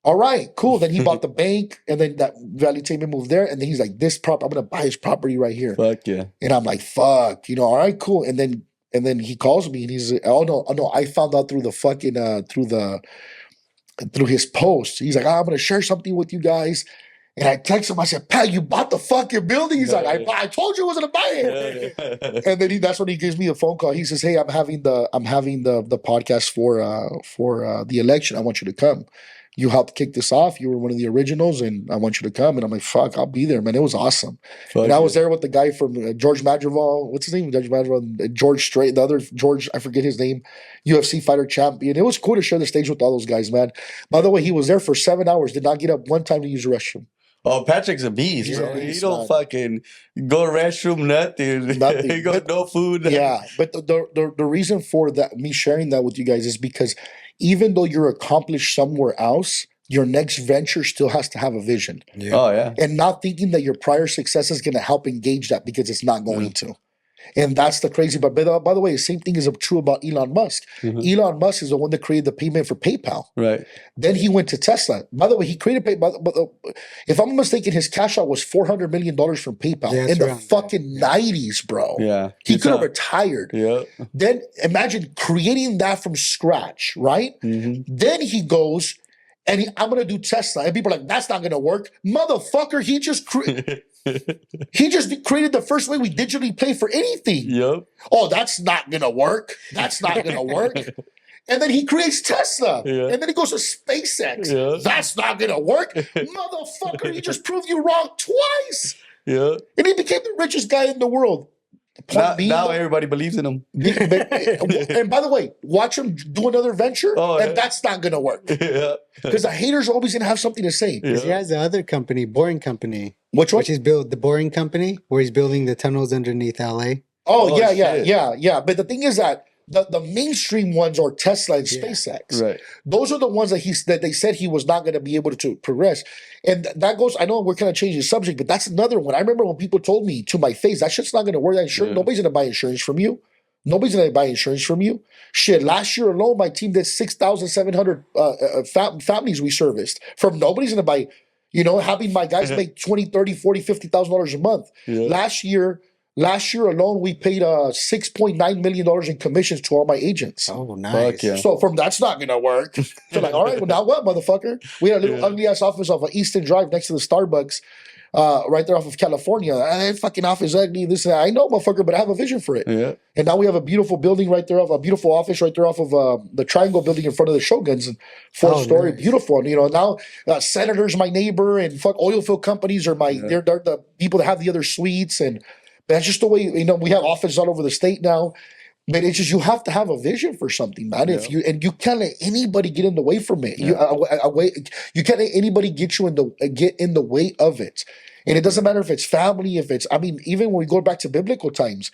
S1: all right, cool. Then he bought the bank, and then that Valuetainment moved there, and then he's like, I'm gonna buy his property right here.
S2: Fuck yeah.
S1: And I'm like, fuck, all right, cool. And then he calls me and he's like, oh no, I found out through the fucking through his post. He's like, I'm gonna share something with you guys. And I text him, I said, Pat, you bought the fucking building? He's like, I told you I was gonna buy it. And then that's when he gives me a phone call. He says, hey, I'm having the podcast for the election. I want you to come. You helped kick this off. You were one of the originals, and I want you to come. And I'm like, fuck, I'll be there, man. It was awesome. And I was there with the guy from George Madrigal. What's his name? George Madrigal. George Strait. The other George, I forget his name. UFC fighter champion. It was cool to share the stage with all those guys, man. By the way, he was there for 7 hours. Did not get up one time to use the restroom.
S2: Oh, Patrick's a beast, bro. He don't fucking go to restroom, nothing. He got no food.
S1: Yeah, but the reason for that, me sharing that with you guys, is because even though you're accomplished somewhere else, your next venture still has to have a vision.
S2: Yeah. Oh, yeah.
S1: And not thinking that your prior success is going to help engage that, because it's not going to. And that's the crazy. But by the way, the same thing is true about Elon Musk. Elon Musk is the one that created the payment for PayPal.
S2: Right.
S1: Then he went to Tesla. By the way, he created PayPal. But if I'm mistaken, his cash out was $400 million from PayPal in the fucking 90s, bro.
S2: Yeah.
S1: He could have retired.
S2: Yeah.
S1: Then imagine creating that from scratch, right? Then he goes, and I'm going to do Tesla. And people are like, that's not going to work. Motherfucker, he just created the first way we digitally pay for anything.
S2: Yep.
S1: Oh, that's not going to work. That's not going to work. And then he creates Tesla. Yeah. And then he goes to SpaceX. Yeah. That's not going to work. Motherfucker, he just proved you wrong twice.
S2: Yeah.
S1: And he became the richest guy in the world.
S2: Now everybody believes in him.
S1: And by the way, watch him do another venture, that's not going to work. Because the haters are always going to have something to say.
S3: Because he has the other company, Boring Company.
S1: Which one?
S3: Which is the Boring Company, where he's building the tunnels underneath LA.
S1: Yeah. But the thing is that the mainstream ones are Tesla and SpaceX.
S2: Right.
S1: Those are the ones that they said he was not going to be able to progress. And that goes, I know we're kind of changing the subject, but that's another one. I remember when people told me to my face, that shit's not going to work. Nobody's going to buy insurance from you. Nobody's going to buy insurance from you. Shit, last year alone, my team did 6,700 families we serviced. From nobody's going to buy, having my guys make $20, $30, $40, $50,000 a month. Yeah. Last year alone, we paid $6.9 million in commissions to all my agents.
S3: Oh, nice.
S2: Yeah.
S1: So that's not going to work. So like, all right, well, now what, motherfucker? We had a little ugly-ass office off of Easton Drive next to the Starbucks right there off of California. And that fucking office ugly, this and that. I know, motherfucker, but I have a vision for it. Yeah. And now we have a beautiful building right there, a beautiful office right there off of the Triangle building in front of the Shoguns. And 4-story, nice. Beautiful. And, now senators, my neighbor, and oil field companies are they're the people that have the other suites. And that's just the way, we have offices all over the state now. But it's just, you have to have a vision for something, man. Yeah. You can't let anybody get in the way from it. Yeah. You can't let anybody get in the way of it. And it doesn't matter if it's family, even when we go back to biblical times,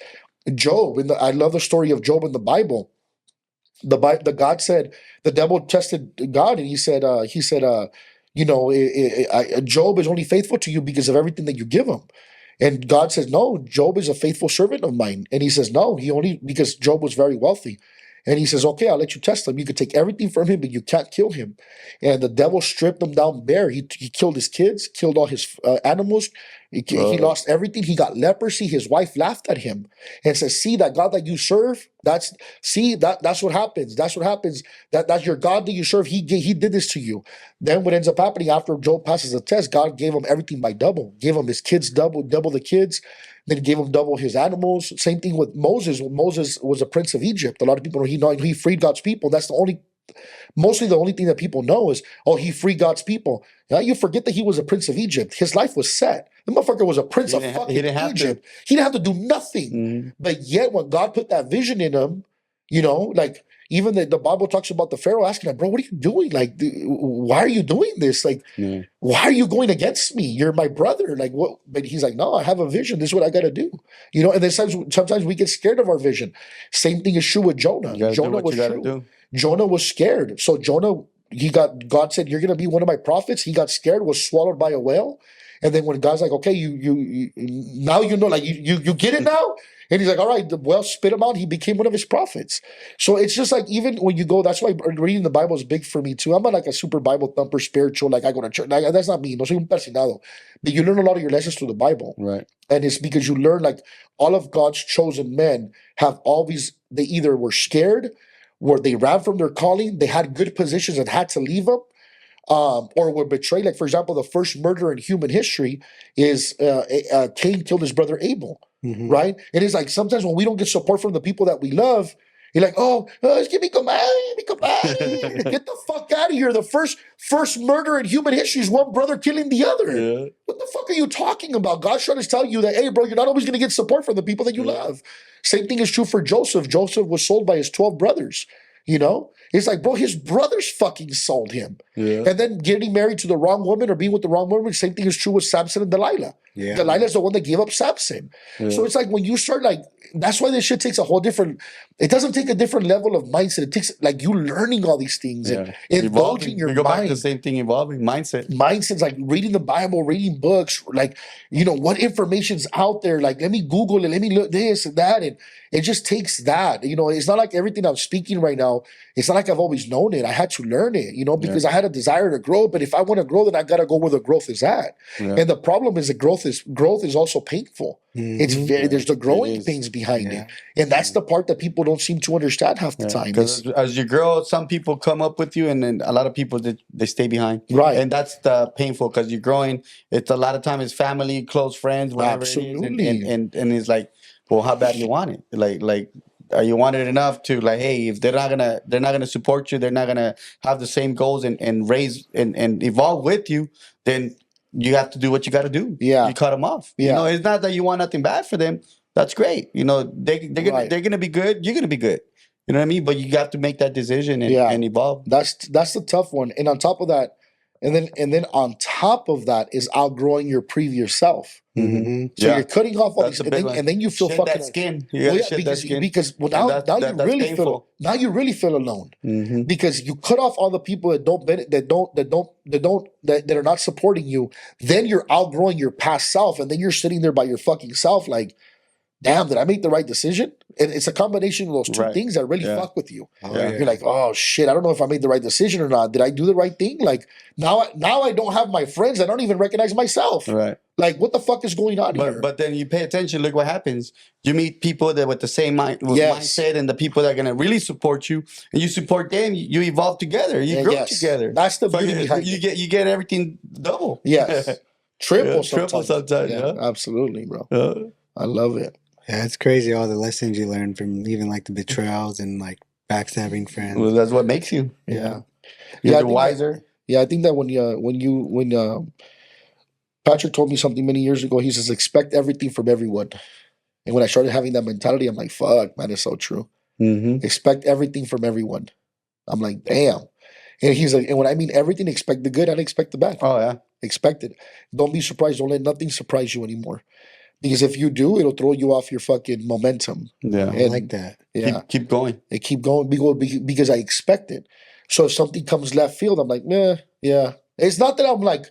S1: Job, I love the story of Job in the Bible. The God said, the devil tested God, and he said, Job is only faithful to you because of everything that you give him. And God says, no, Job is a faithful servant of mine. And he says, no, because Job was very wealthy. And he says, okay, I'll let you test him. You could take everything from him, but you can't kill him. And the devil stripped him down bare. He killed his kids, killed all his animals. He lost everything. He got leprosy. His wife laughed at him and says, see, that God that you serve, that's what happens. That's what happens. That's your God that you serve. He did this to you. Then what ends up happening after Job passes the test, God gave him everything by double. Gave him his kids double the kids. Then gave him double his animals. Same thing with Moses. When Moses was a prince of Egypt, a lot of people know he freed God's people. That's mostly the only thing that people know is, oh, he freed God's people. Now you forget that he was a prince of Egypt. His life was set. The motherfucker was a prince of fucking Egypt. He didn't have to do nothing. Mm-hmm. But yet when God put that vision in him, like even the Bible talks about the Pharaoh asking him, bro, what are you doing? Like, why are you doing this? Like, why are you going against me? You're my brother. Like, what? But he's like, no, I have a vision. This is what I got to do. And then sometimes we get scared of our vision. Same thing is true with Jonah. Jonah was scared. So Jonah, God said, you're going to be one of my prophets. He got scared, was swallowed by a whale. And then when God's like, okay, you now like you get it now? And he's like, all right, the whale spit him out. He became one of his prophets. So it's just like, even when you go, that's why reading the Bible is big for me too. I'm not like a super Bible thumper spiritual, like I go to church. That's not me. No soy un persinado. But you learn a lot of your lessons through the Bible.
S2: Right.
S1: And it's because you learn like all of God's chosen men have they either were scared, or they ran from their calling, they had good positions and had to leave them, or were betrayed. Like, for example, the first murder in human history is Cain killed his brother Abel, right? And it's like sometimes when we don't get support from the people that we love, you're like, give me comadre. Get the fuck out of here. The first murder in human history is one brother killing the other. Yeah. What the fuck are you talking about? God's trying to tell you that, hey, bro, you're not always going to get support from the people that you love. Same thing is true for Joseph. Joseph was sold by his 12 brothers. It's like, bro, his brothers fucking sold him. Yeah. And then getting married to the wrong woman or being with the wrong woman, same thing is true with Samson and Delilah. Yeah. Delilah's the one that gave up Samson. Yeah. So it's like when you start that's why this shit takes a whole different, it doesn't take a different level of mindset. It takes like you learning all these things and indulging your mind.
S2: We go back to the same thing, evolving mindset.
S1: Mindset's like reading the Bible, reading books, like, what information's out there. Like, let me Google it, let me look this and that. And it just takes that. It's not like everything I'm speaking right now, it's not like I've always known it. I had to learn it, because I had a desire to grow. But if I want to grow, then I got to go where the growth is at. Yeah. And the problem is growth is also painful. Mm-hmm. There's the growing pains behind it. And that's the part that people don't seem to understand half the time.
S2: Because as you grow, some people come up with you, and then a lot of people, they stay behind.
S1: Right.
S2: And that's the painful, because you're growing. It's a lot of time it's family, close friends, whatever.
S1: Absolutely.
S2: It is. And it's like, well, how bad do you want it? Like, are you want it enough to, like, hey, if they're not gonna support you, they're not gonna have the same goals and raise and evolve with you, then you have to do what you got to do. Yeah, you cut them off. Yeah, it's not that you want nothing bad for them. That's great. They're gonna be good. You're gonna be good. You know what I mean? But you got to make that decision and evolve.
S1: That's the tough one. And on top of that, and then on top of that is outgrowing your previous self. Mm-hmm. So you're cutting off all these, and then you feel
S2: shed
S1: fucking
S2: that skin.
S1: Because now you really feel alone. Mm-hmm. Because you cut off all the people that are not supporting you. Then you're outgrowing your past self, and then you're sitting there by your fucking self, like, damn, did I make the right decision? And it's a combination of those two things that really fuck with you. You're like, oh shit, I don't know if I made the right decision or not. Did I do the right thing? Like, now I don't have my friends. I don't even recognize myself.
S2: Right.
S1: Like, what the fuck is going on here?
S2: But then you pay attention, look what happens. You meet people that with the same mindset, and the people that are going to really support you, and you support them, you evolve together. You grow together.
S1: That's the beauty behind
S2: it. You get everything double.
S1: Yes. Triple sometimes.
S2: Triple sometimes,
S1: Absolutely, bro. I love it.
S3: Yeah, it's crazy all the lessons you learn from even like the betrayals and like backstabbing friends.
S2: Well, that's what makes you.
S1: Yeah.
S2: You're wiser.
S1: I think that when Patrick told me something many years ago, he says, expect everything from everyone. And when I started having that mentality, I'm like, fuck, man, it's so true. Mm-hmm. Expect everything from everyone. I'm like, damn. And he's like, and when I mean everything, expect the good and expect the bad.
S2: Oh, yeah.
S1: Expect it. Don't be surprised. Don't let nothing surprise you anymore. Because if you do, it'll throw you off your fucking momentum.
S2: Yeah,
S3: I like that.
S1: Yeah,
S2: keep going.
S1: Keep going because I expect it. So if something comes left field, I'm like, yeah. It's not that I'm like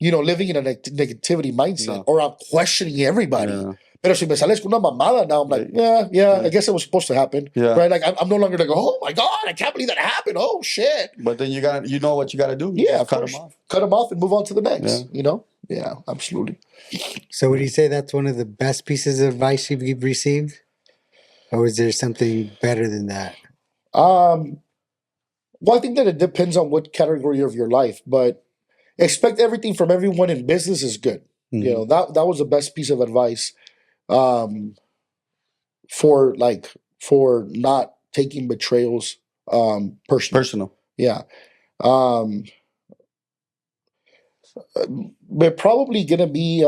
S1: living in a negativity mindset, or I'm questioning everybody. Yeah. Pero si me sales con una mamada, now I'm like, yeah, I guess it was supposed to happen. Yeah. Right? Like, I'm no longer like, oh my God, I can't believe that happened. Oh shit.
S2: But then you know what you got to do.
S1: Yeah, cut them off. Cut them off and move on to the next, Yeah, absolutely.
S3: So would you say that's one of the best pieces of advice you've received? Or is there something better than that?
S1: Well, I think that it depends on what category of your life, but expect everything from everyone in business is good. Mm-hmm. That was the best piece of advice. For not taking betrayals personal. Yeah. We're probably gonna be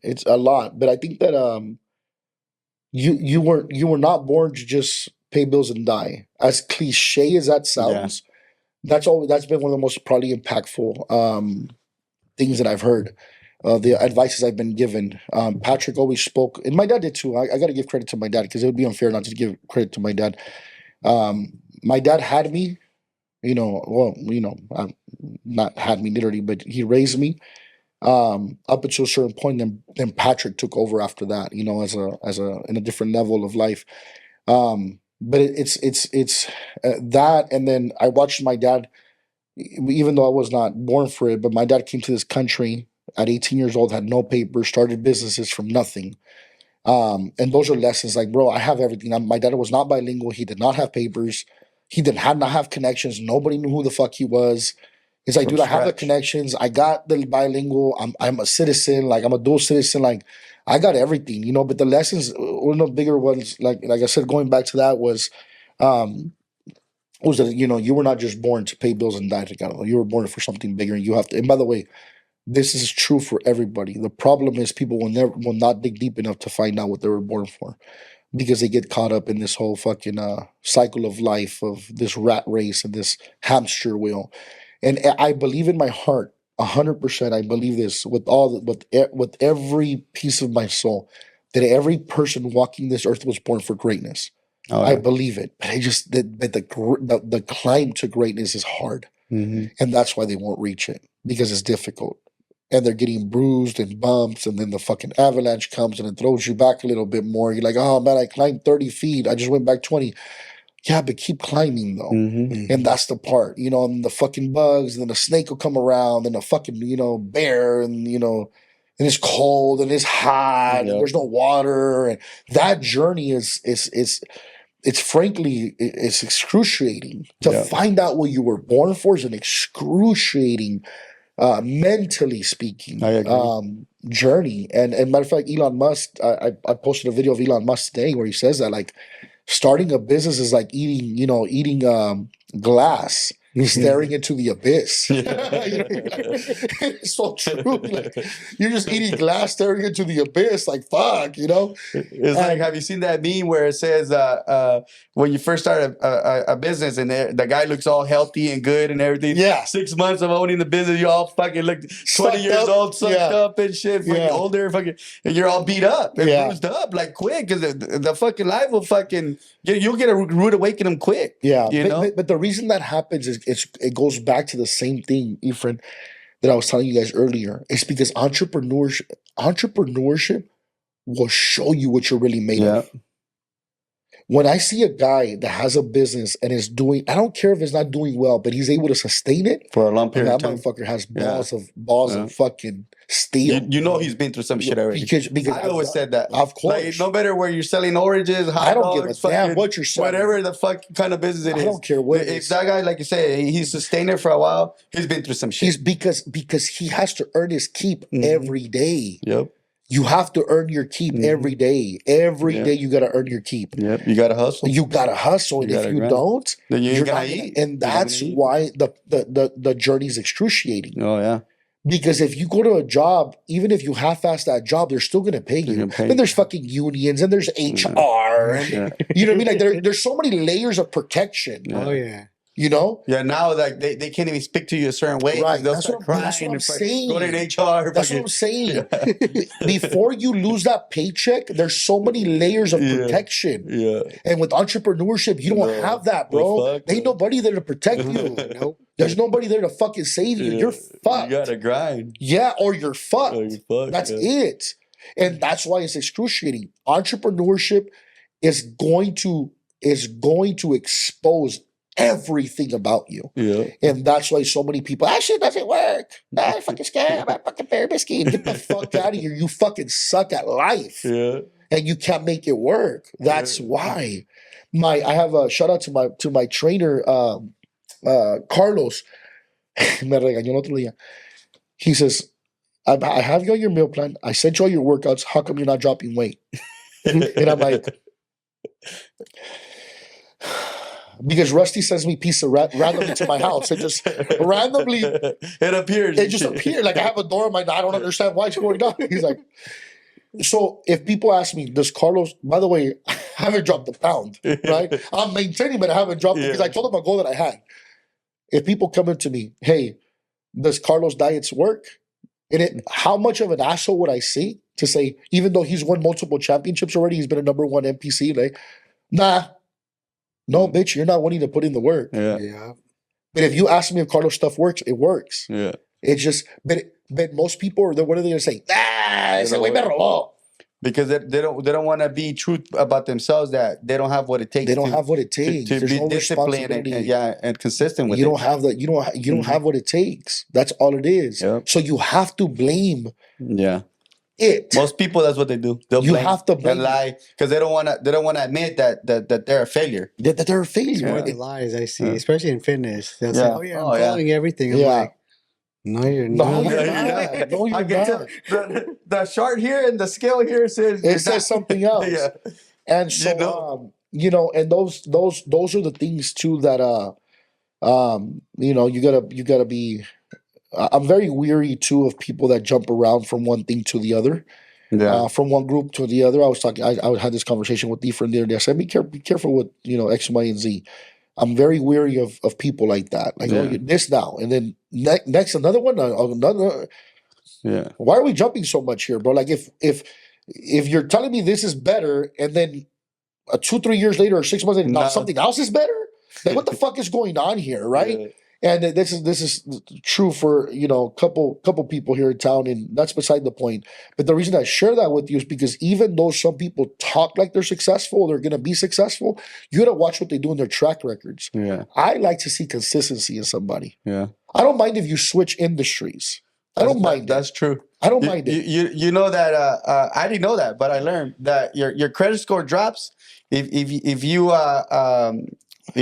S1: it's a lot, but I think that you were not born to just pay bills and die. As cliche as that sounds, that's been one of the most probably impactful things that I've heard. The advices I've been given. Patrick always spoke, and my dad did too. I got to give credit to my dad because it would be unfair not to give credit to my dad. My dad had me, not had me literally, but he raised me up until a certain point. Then Patrick took over after that, as a in a different level of life. But it's that, and then I watched my dad, even though I was not born for it, but my dad came to this country at 18 years old, had no papers, started businesses from nothing. And those are lessons like, bro, I have everything. My dad was not bilingual. He did not have papers. He had not have connections. Nobody knew who the fuck he was. It's like, dude, I have the connections. I got the bilingual. I'm a citizen. Like, I'm a dual citizen. Like, I got everything, but the lessons, one of the bigger ones, like I said, going back to that was that, you were not just born to pay bills and die, Ricardo. You were born for something bigger, and you have to, and by the way, this is true for everybody. The problem is people will not dig deep enough to find out what they were born for, because they get caught up in this whole fucking cycle of life, of this rat race and this hamster wheel. And I believe in my heart, 100%. I believe this with every piece of my soul, that every person walking this earth was born for greatness. Oh, yeah. I believe it, but the climb to greatness is hard, and that's why they won't reach it, because it's difficult. And they're getting bruised and bumps, and then the fucking avalanche comes and it throws you back a little bit more. You're like, oh man, I climbed 30 feet. I just went back 20. Yeah, but keep climbing though. And that's the part, and the fucking bugs, and then a snake will come around, and a fucking, bear, and, and it's cold and it's hot, and there's no water. And that journey is frankly, it's excruciating. To find out what you were born for is an excruciating, mentally speaking, journey. And matter of fact, Elon Musk, I posted a video of Elon Musk today where he says that, like, starting a business is like eating glass, staring into the abyss. It's so true. Like, you're just eating glass, staring into the abyss. Like, fuck,
S2: It's like, have you seen that meme where it says when you first start a business and the guy looks all healthy and good and everything?
S1: Yeah.
S2: 6 months of owning the business, you all fucking look 20 years old, sucked up and shit, fucking older, fucking, and you're all beat up and bruised up like quick, because the fucking life will fucking, you'll get a rude awakening quick.
S1: Yeah. But the reason that happens is it goes back to the same thing, Efren, that I was telling you guys earlier. It's because entrepreneurship will show you what you're really made of. When I see a guy that has a business and is doing, I don't care if it's not doing well, but he's able to sustain it
S2: for a long period of
S1: time. That motherfucker has balls of fucking steel.
S2: He's been through some shit already.
S1: Because
S2: I always said that.
S1: Of course.
S2: Like, no matter where you're selling oranges, hot
S1: I don't
S2: dogs,
S1: give a damn what you're selling.
S2: Whatever the fuck kind of business it is.
S1: I don't care what it
S2: if
S1: is.
S2: That guy, like you say, he's sustained it for a while, he's been through some shit.
S1: He's because he has to earn his keep every day.
S2: Yep.
S1: You have to earn your keep every day. Every day you got to earn your keep.
S2: Yep. You got to hustle.
S1: You got to hustle. And if you don't,
S2: then you're
S1: not
S2: going to eat.
S1: And that's why the journey is excruciating.
S2: Oh, yeah.
S1: Because if you go to a job, even if you half-ass that job, they're still going to pay you. And there's fucking unions, and there's HR. And, you know what I mean? Like, there's so many layers of protection.
S3: Oh, yeah.
S1: You know?
S2: Yeah, now like they can't even speak to you a certain way.
S1: Right.
S2: They'll
S1: That's
S2: start
S1: what I'm
S2: crying and
S1: saying.
S2: go to HR.
S1: That's what I'm saying. Before you lose that paycheck, there's so many layers of protection.
S2: Yeah.
S1: And with entrepreneurship, you don't have that, bro. Ain't nobody there to protect you. Nope. There's nobody there to fucking save you. You're fucked.
S2: You gotta grind.
S1: Yeah, or you're fucked. That's it. And that's why it's excruciating. Entrepreneurship is going to expose everything about you.
S2: Yeah.
S1: And that's why so many people, that shit doesn't work. I fucking scam. I fucking pyramid. Get the fuck out of here. You fucking suck at life.
S2: Yeah.
S1: And you can't make it work. That's why. I have a shout out to my trainer, Carlos. Me regañó el otro día. He says, I have you on your meal plan. I sent you all your workouts. How come you're not dropping weight? And I'm like, because Rusty sends me pizza randomly to my house. It just randomly
S2: it appears.
S1: It just appeared. Like I have a door in my. I don't understand why it's going on. He's like, so if people ask me, does Carlos? By the way, I haven't dropped a pound. Right? I'm maintaining, but I haven't dropped it because I told them a goal that I had. If people come into me, hey, does Carlos' diets work? And how much of an asshole would I see to say, even though he's won multiple championships already, he's been a #1 NPC, like, nah, no, bitch, you're not wanting to put in the work.
S2: Yeah.
S1: But if you ask me if Carlos stuff works, it works.
S2: Yeah.
S1: It's just, but most people are, what are they going to say? Ese güey me robó.
S2: Because they don't want to be true about themselves that they don't have what it takes.
S1: They don't have what it takes.
S2: To be
S1: no
S2: disciplined and consistent with it.
S1: You don't have that. You don't have what it takes. That's all it is.
S2: Yep.
S1: So you have to blame.
S2: Yeah.
S1: It.
S2: Most people, that's what they do.
S1: You have to blame.
S2: They lie because they don't want to admit that they're a failure.
S1: That they're a failure.
S3: One of the lies I see, especially in fitness. They'll say, "Oh yeah, I'm following everything." I'm like, no, you're not.
S1: No, you're not. No, you're not.
S2: The chart here and the scale here says
S1: it says something else.
S2: Yeah.
S1: And so and those are the things too that you gotta be. I'm very weary too of people that jump around from one thing to the other. Yeah. From one group to the other. I had this conversation with different the other day. I said, be careful with X, Y, and Z. I'm very weary of people like that. Like, this now. And then next another one, another. Yeah. Why are we jumping so much here, bro? Like if you're telling me this is better and then 2-3 years later or 6 months later, now something else is better? Like what the fuck is going on here, right? Yeah. And this is true for couple people here in town, and that's beside the point. But the reason I share that with you is because even though some people talk like they're successful, they're gonna be successful, you gotta watch what they do in their track records. Yeah, I like to see consistency in somebody. Yeah, I don't mind if you switch industries. I don't mind.
S2: That's true.
S1: I don't mind it.
S2: You know that I didn't know that, but I learned that your credit score drops if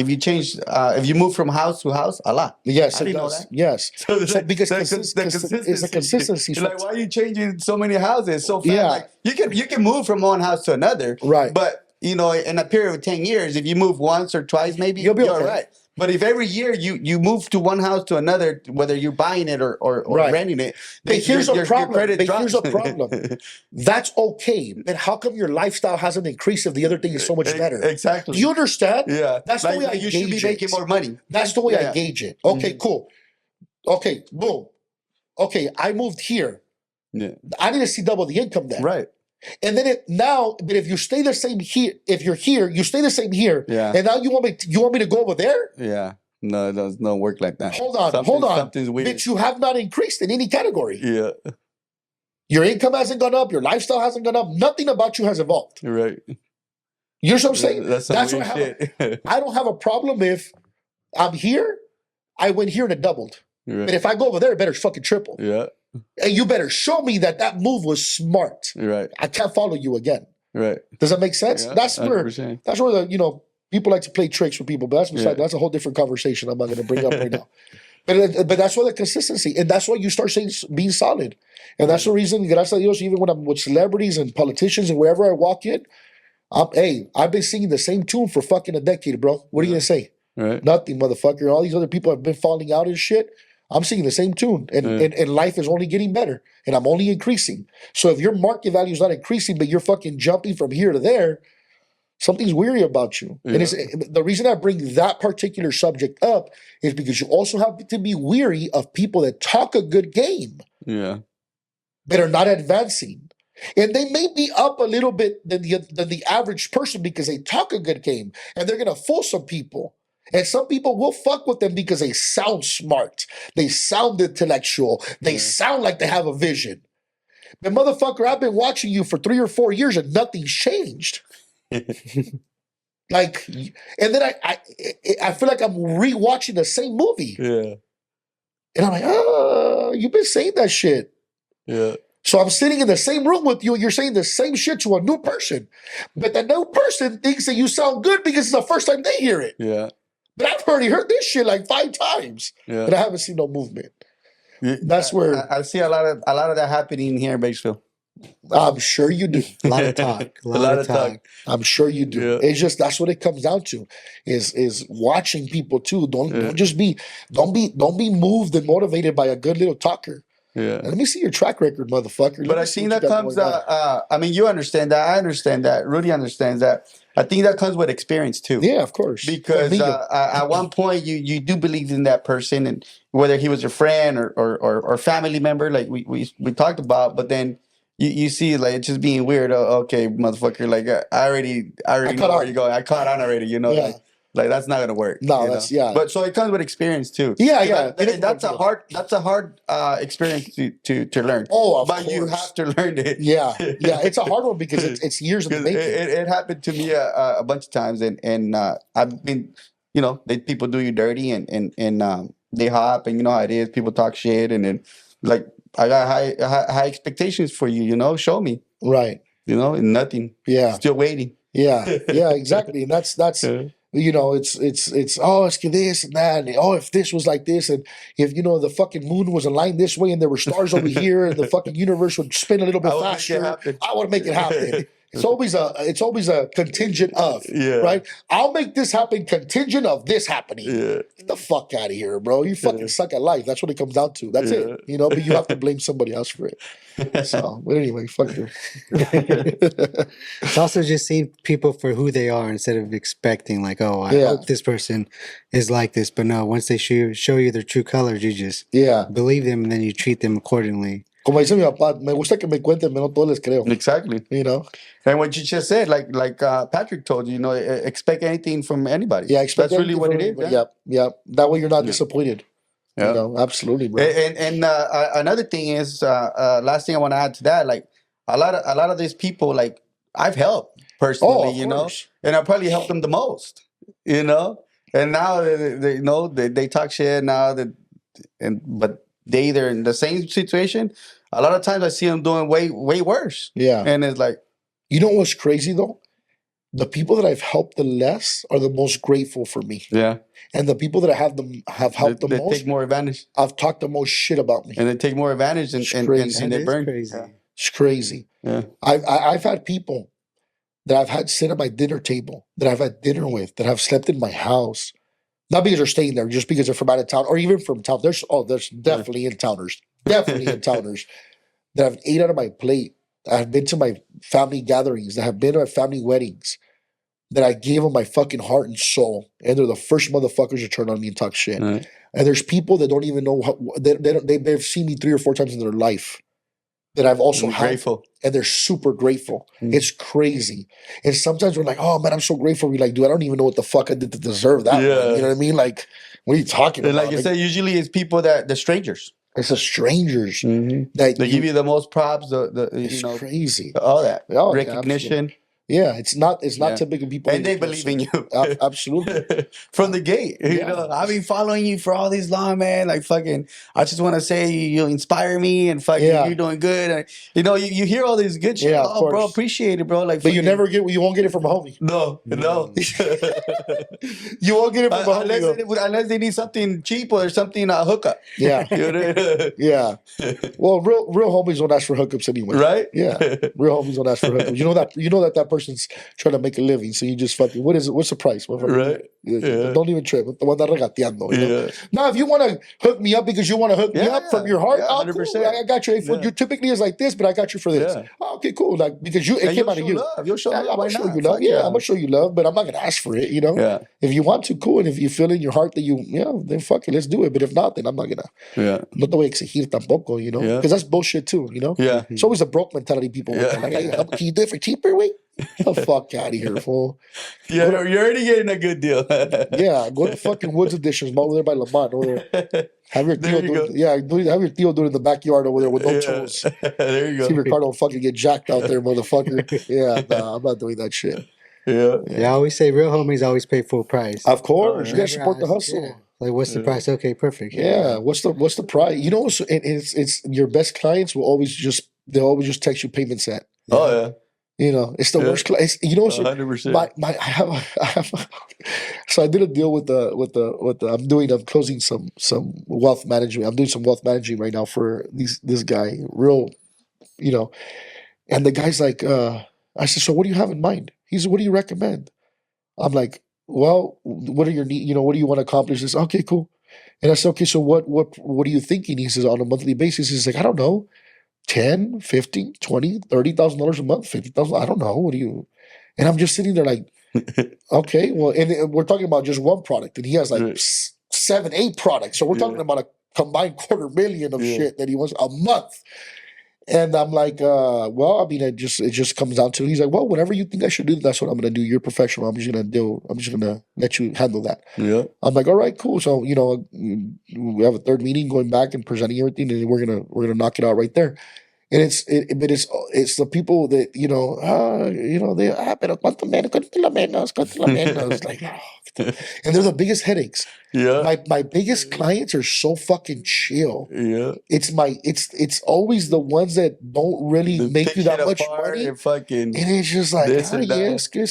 S2: you change, if you move from house to house, a lot.
S1: Yes,
S2: I didn't know that.
S1: Yes. So because it's a consistency.
S2: You're like, why are you changing so many houses so fast? Yeah. Like, you can move from one house to another. Right. But, in a period of 10 years, if you move once or twice, maybe you'll be all right. But if every year you move to one house to another, whether you're buying it or renting it,
S1: here's a problem. That's okay. But how come your lifestyle hasn't increased if the other thing is so much better?
S2: Exactly.
S1: Do you understand?
S2: Yeah.
S1: That's the way I
S2: you
S1: gauge
S2: should be making more money.
S1: That's the way I gauge it. Okay, cool. Okay, boom. Okay, I moved here. Yeah. I need to see double the income then.
S2: Right.
S1: And then but if you stay the same here, if you're here, you stay the same here. Yeah. And now you want me to go over there?
S2: Yeah. No, it doesn't work like that.
S1: Hold on.
S2: Something's weird.
S1: But you have not increased in any category.
S2: Yeah.
S1: Your income hasn't gone up. Your lifestyle hasn't gone up. Nothing about you has evolved.
S2: Right.
S1: You know what I'm saying?
S2: That's what
S1: I don't have a problem if I'm here. I went here and it doubled. Right. But if I go over there, it better fucking triple.
S2: Yeah.
S1: And you better show me that move was smart.
S2: Right.
S1: I can't follow you again.
S2: Right.
S1: Does that make sense? Yeah, that's where the people like to play tricks with people, but that's a whole different conversation I'm not going to bring up right now. But that's why the consistency, and that's why you start being solid. And that's the reason, gracias a Dios, even when I'm with celebrities and politicians and wherever I walk in, I've been singing the same tune for fucking a decade, bro. What are you going to say?
S2: Right.
S1: Nothing, motherfucker. All these other people have been falling out and shit. I'm singing the same tune, and life is only getting better, and I'm only increasing. So if your market value is not increasing, but you're fucking jumping from here to there, Something's weary about you. And the reason I bring that particular subject up is because you also have to be weary of people that talk a good game.
S2: Yeah.
S1: That are not advancing. And they may be up a little bit than the average person because they talk a good game. And they're going to fool some people. And some people will fuck with them because they sound smart. They sound intellectual. They sound like they have a vision. But motherfucker, I've been watching you for 3 or 4 years and nothing's changed. Like, and then I feel like I'm rewatching the same movie.
S2: Yeah.
S1: And I'm like, oh, you've been saying that shit.
S2: Yeah.
S1: So I'm sitting in the same room with you and you're saying the same shit to a new person. But the new person thinks that you sound good because it's the first time they hear it.
S2: Yeah.
S1: But I've already heard this shit like 5 times.
S2: Yeah.
S1: But I haven't seen no movement. That's where
S2: I see a lot of that happening here in Batesville.
S1: I'm sure you do.
S3: A lot of talk. A lot of talk.
S1: I'm sure you do.
S2: Yeah.
S1: It's just that's what it comes down to is watching people too. Don't just be moved and motivated by a good little talker.
S2: Yeah.
S1: Let me see your track record, motherfucker.
S2: But I think that comes. I mean, you understand that. I understand that. Rudy understands that. I think that comes with experience too.
S1: Yeah, of course.
S2: Because at one point you do believe in that person, and whether he was your friend or family member, like we talked about. But then you see like it's just being weird. Oh, okay, motherfucker. Like I already know where you're going. I caught on already. You know.
S1: Yeah.
S2: Like that's not gonna work.
S1: No, that's
S2: But so it comes with experience too.
S1: Yeah.
S2: That's a hard experience to learn.
S1: Oh, of
S2: but
S1: course.
S2: you have to learn it.
S1: Yeah. It's a hard one because it's years in the making.
S2: It happened to me a bunch of times, and I've been, people do you dirty, and they hop, and you know how it is. People talk shit, and then like I got high expectations for you. Show me,
S1: right?
S2: And nothing.
S1: Yeah,
S2: still waiting.
S1: Yeah, exactly. And that's it's this and that, and if this was like this, and if the fucking moon was aligned this way and there were stars over here and the fucking universe would spin a little bit faster, I would make it happen. It's always a contingent of, right? I'll make this happen contingent of this happening. Yeah. Get the fuck out of here, bro. You fucking suck at life. That's what it comes down to. That's it. But you have to blame somebody else for it. So, but anyway, fuck you.
S3: It's also just seeing people for who they are instead of expecting like, oh, I hope this person is like this. But no, once they show you their true colors, you just believe them and then you treat them accordingly.
S1: Como dice mi papá, me gusta que me cuenten, pero no todos les creo.
S2: Exactly. And what you just said, like Patrick told you, expect anything from anybody.
S1: Yeah, expect
S2: that's really what it is.
S1: Yeah. That way you're not disappointed. Yeah. Absolutely, bro.
S2: And another thing is, last thing I want to add to that, like a lot of these people, like I've helped personally, and I probably helped them the most, and now they talk shit now but they either in the same situation. A lot of times I see them doing way worse. Yeah, and it's like,
S1: what's crazy though? The people that I've helped the less are the most grateful for me. Yeah. And the people that I have helped the most,
S2: they take more advantage.
S1: I've talked the most shit about me.
S2: And they take more advantage and they burn.
S3: Crazy.
S1: Yeah. It's crazy.
S2: Yeah.
S1: I've had people that I've had sit at my dinner table, that I've had dinner with, that have slept in my house. Not because they're staying there, just because they're from out of town or even from town. There's definitely in-towners. Definitely in-towners that have ate out of my plate. I have been to my family gatherings, that have been to my family weddings, that I gave them my fucking heart and soul, and they're the first motherfuckers to turn on me and talk shit. Right. And there's people that don't even know they've seen me 3 or 4 times in their life that I've also had, grateful, and they're super grateful. It's crazy. And sometimes we're like, oh man, I'm so grateful. We're like, dude, I don't even know what the fuck I did to deserve that. You know what I mean? Like, what are you talking about?
S2: Like you said, usually it's people the strangers.
S1: It's the strangers
S2: that they give you the most props. It's
S1: crazy.
S2: All that recognition.
S1: Yeah, it's not typical people.
S2: And they believe in you.
S1: Absolutely.
S2: From the gate. I've been following you for all this long, man. Like fucking, I just want to say you inspire me and fucking you're doing good. And, you hear all this good shit. Yeah, oh, bro, appreciate it, bro. Like,
S1: but you won't get it from a homie.
S2: No.
S1: You won't get it from a homie.
S2: Unless they need something cheap or something hookup.
S1: Yeah. Yeah. Well, real homies don't ask for hookups anyway.
S2: Right?
S1: Yeah. Real homies don't ask for hookups. You know that person's trying to make a living, so you just fucking, what is it? What's the price?
S2: Right. Yeah.
S1: Don't even trip. The one that regateando, you know? Now, if you want to hook me up because you want to hook me up from your heart, oh, 100%. Cool. I got you. If you typically is like this, but I got you for this. Oh, okay, cool. Like, because it came out of you.
S2: You'll show love.
S1: I'm gonna show you love. Yeah, I'm gonna show you love, but I'm not gonna ask for it. You know.
S2: Yeah.
S1: If you want to, cool. And if you feel in your heart that then fuck it, let's do it. But if not, then I'm not gonna.
S2: Yeah.
S1: No te voy a exigir tampoco. You know. Because that's bullshit too. You know.
S2: Yeah.
S1: It's always a broke mentality. People. Like, can you do it for cheaper? Wait. The fuck out of here, fool.
S2: Yeah, you're already getting a good deal.
S1: Yeah, go to fucking Woods Editions, over there by Lamont. Over there. Have your Theo do it. Have your Theo do it in the backyard over there with no tools.
S2: There you go.
S1: See Ricardo fucking get jacked out there, motherfucker. Yeah, nah, I'm not doing that shit.
S3: Yeah. I always say real homies always pay full price.
S1: Of course, you gotta support the hustle.
S3: Yeah. Like, what's the price? Okay, perfect.
S1: Yeah, what's the price? You know, it's your best clients will always just text you payment set.
S2: Oh yeah.
S1: You know, it's the worst. You know, 100%. So I did a deal with the. I'm closing some wealth management. I'm doing some wealth managing right now for this guy. Real, you know, and the guy's like, I said, so what do you have in mind? He said, what do you recommend? I'm like, well, what are your needs? You know, what do you want to accomplish? This, okay, cool. And I said, okay, so what are you thinking? He says, on a monthly basis. He's like, I don't know. 10, 15, 20, $30,000 a month, 50,000. I don't know. What do you? And I'm just sitting there like, okay, well, and we're talking about just one product, and he has like 7, 8 products. So we're talking about a combined $250,000 of shit that he wants a month. And I'm like, well, I mean, it just comes down to, he's like, well, whatever you think I should do, that's what I'm going to do. You're professional. I'm just going to let you handle that. Yeah. I'm like, all right, cool. So, you know, we have a third meeting going back and presenting everything, and we're going to knock it out right there. And it's the people that, you know, they, pero cuánto menos, like, and they're the biggest headaches. Yeah. My biggest clients are so fucking chill. Yeah. It's always the ones that don't really make you that much money. And it's just like, es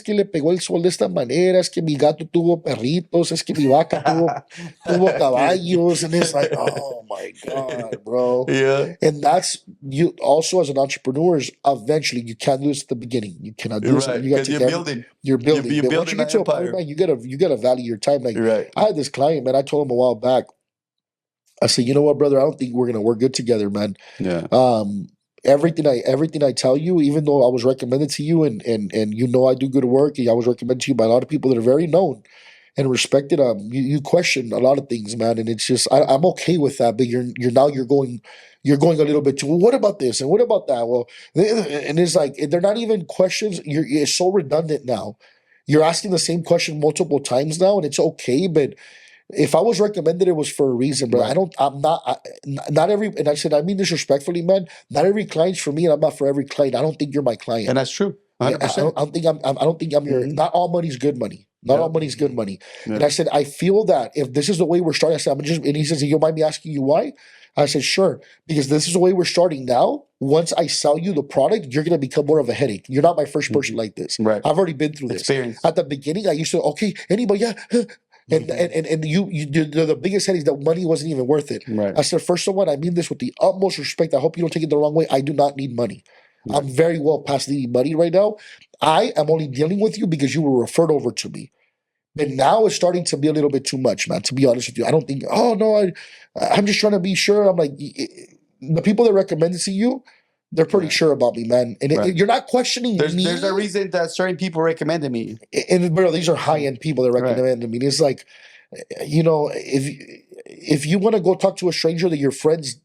S1: que le pegó el sol de esta manera, es que mi gato tuvo perritos, es que mi vaca tuvo caballos, and it's like, oh my God, bro. Yeah. And that's, you also as an entrepreneur, is eventually you can't do this at the beginning. You cannot do this. You got to building. You're building. You're building. Once you get to a point, man, you gotta value your time. Like, I had this client, man, I told him a while back, I said, you know what, brother, I don't think we're gonna work good together, man. Yeah. Everything I tell you, even though I was recommended to you, and you know I do good work, and I was recommended to you by a lot of people that are very known and respected. You question a lot of things, man, and it's just I'm okay with that. But you're going a little bit too. Well, what about this and what about that? Well, and it's like they're not even questions. It's so redundant now. You're asking the same question multiple times now, and it's okay, but if I was recommended, it was for a reason, bro. Not every, and I said, I mean this respectfully, man. Not every client's for me, and I'm not for every client. I don't think you're my client,
S2: and that's true. 100%.
S1: I don't think I'm your. Not all money's good money. Not all money's good money. Yeah. And I said, I feel that if this is the way we're starting, I said, and he says, you mind me asking you why? I said, sure, because this is the way we're starting now. Once I sell you the product, you're going to become more of a headache. You're not my first person like this. Right. I've already been through this. At the beginning, I used to, okay, anybody, yeah. And you're the biggest headache that money wasn't even worth it. Right. I said, first of all, I mean this with the utmost respect. I hope you don't take it the wrong way. I do not need money. Right. I'm very well past needing money right now. I am only dealing with you because you were referred over to me. But now it's starting to be a little bit too much, man, to be honest with you. I don't think, oh, no, I'm just trying to be sure. I'm like, the people that recommend it to you, they're pretty sure about me, man. And you're not questioning me.
S2: There's a reason that certain people recommended me.
S1: And bro, these are high-end people that recommended me. It's like, you know, if you want to go talk to a stranger that your friends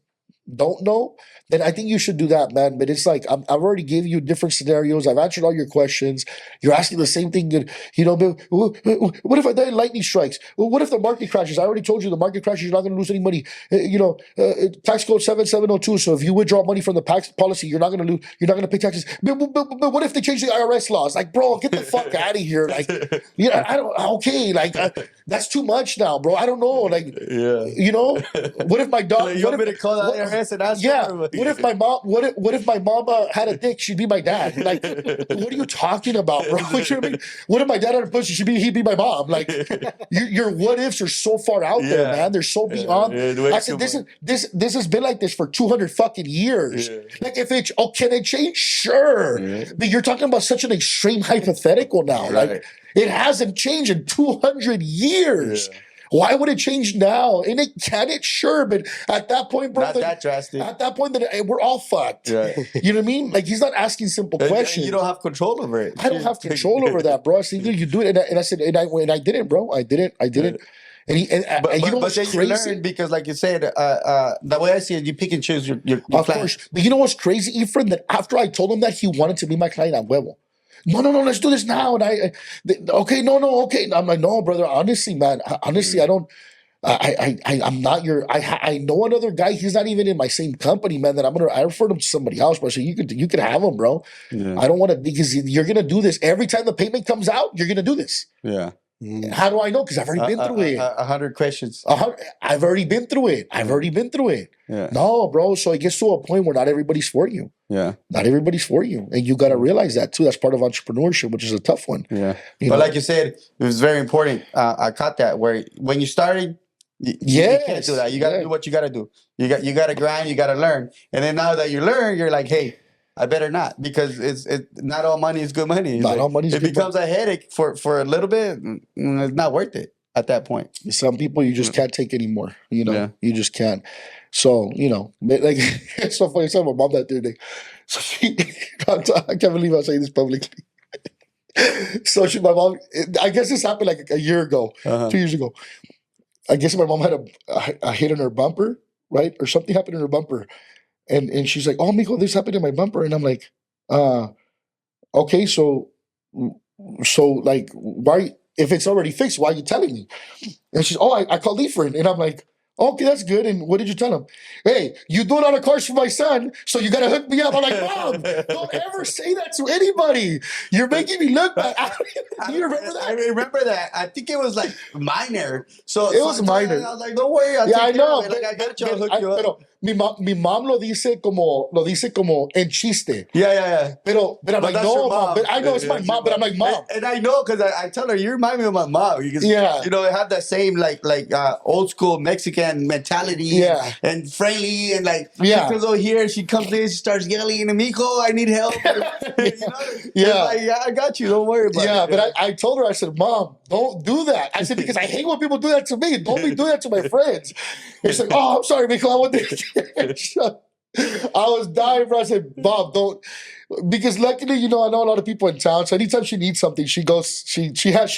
S1: don't know, then I think you should do that, man. But it's like, I've already gave you different scenarios. I've answered all your questions. You're asking the same thing. You know, but what if I die in lightning strikes? What if the market crashes? I already told you the market crashes, you're not going to lose any money. Tax code 7702. So if you withdraw money from the tax policy, you're not going to lose. You're not going to pay taxes. But what if they change the IRS laws? Like, bro, get the fuck out of here. Like, I don't. Okay, like that's too much now, bro. I don't know. Like, you know, what if my dog?
S2: You want me to call the IRS? address and ask
S1: Yeah.
S2: her.
S1: What if my mom? What if my mama had a dick? She'd be my dad. Like, what are you talking about, bro? You know what I mean? What if my dad had a pussy? He'd be my mom. Like, your what ifs are so far out there, man. They're so beyond. I said, this has been like this for 200 fucking years.
S2: Yeah.
S1: Like, if it can it change? Sure, but you're talking about such an extreme hypothetical now.
S2: Right.
S1: Like, it hasn't changed in 200 years. Yeah. Why would it change now? And can it? Sure, but at that point, bro,
S2: not that drastic.
S1: At that point, we're all fucked. Right. You know what I mean? Like, he's not asking simple questions.
S2: You don't have control over it.
S1: I don't have control over that, bro. So either you do it, and I said, and I didn't, bro. I didn't. And you know what's crazy?
S2: You learn because, like you said, the way I see it, you pick and choose your
S1: of course. But you know what's crazy, Efren? That after I told him that, he wanted to be my client at huevo. No, let's do this now. And okay. I'm like, no, brother. Honestly, man. Honestly, I don't. I'm not your. I know another guy. He's not even in my same company, man. That I referred him to somebody else, bro. So you could have him, bro. Yeah. I don't want to, because you're gonna do this every time the payment comes out. You're gonna do this.
S2: Yeah.
S1: How do I know? Because I've already been through it.
S2: 100 questions.
S1: I've already been through it. Yeah. No, bro. So it gets to a point where not everybody's for you.
S2: Yeah.
S1: Not everybody's for you. And you got to realize that too. That's part of entrepreneurship, which is a tough one.
S2: Yeah. But like you said, it was very important. I caught that where when you started, you can't do that. You got to do what you got to do. You got to grind. You got to learn. And then now that you learn, you're like, hey, I better not, because it's not all money is good money.
S1: Not all money is good money.
S2: It becomes a headache for a little bit. It's not worth it at that point.
S1: Some people you just can't take anymore. You know, you just can't. So, you know, like, it's so funny. I saw my mom that other day. So I can't believe I'm saying this publicly. So my mom, I guess this happened like a year ago, 2 years ago. I guess my mom had a hit on her bumper, right? Or something happened in her bumper. And she's like, oh, mijo, this happened in my bumper. And I'm like, okay, so like, why, if it's already fixed, why are you telling me? And she's, oh, I called Efren. And I'm like, okay, that's good. And what did you tell him? Hey, you do a lot of cars for my son, so you got to hook me up. I'm like, Mom, don't ever say that to anybody. You're making me look bad. Do you remember that?
S2: I remember that. I think it was like minor. So
S1: it was minor.
S2: I was like, don't worry.
S1: I know.
S2: Like, I got you. I'll hook you up.
S1: Mi mom lo dice como en chiste.
S2: Yeah.
S1: But I'm like, no, mom. But I know it's my mom, but I'm like, Mom.
S2: And I know, because I tell her, you remind me of my mom. Because, you know, I have that same like old school Mexican mentality and friendly, and like, she comes over here, she comes in, she starts yelling, and Mijo, I need help. You know? Like, I got you. Don't worry about it.
S1: But I told her, I said, Mom, don't do that. I said, because I hate when people do that to me. Don't be doing that to my friends. And she's like, oh, I'm sorry, Mijo. I want to. I was dying, bro. I said, Bob, don't, because luckily, you know, I know a lot of people in town. So anytime she needs something, she goes, she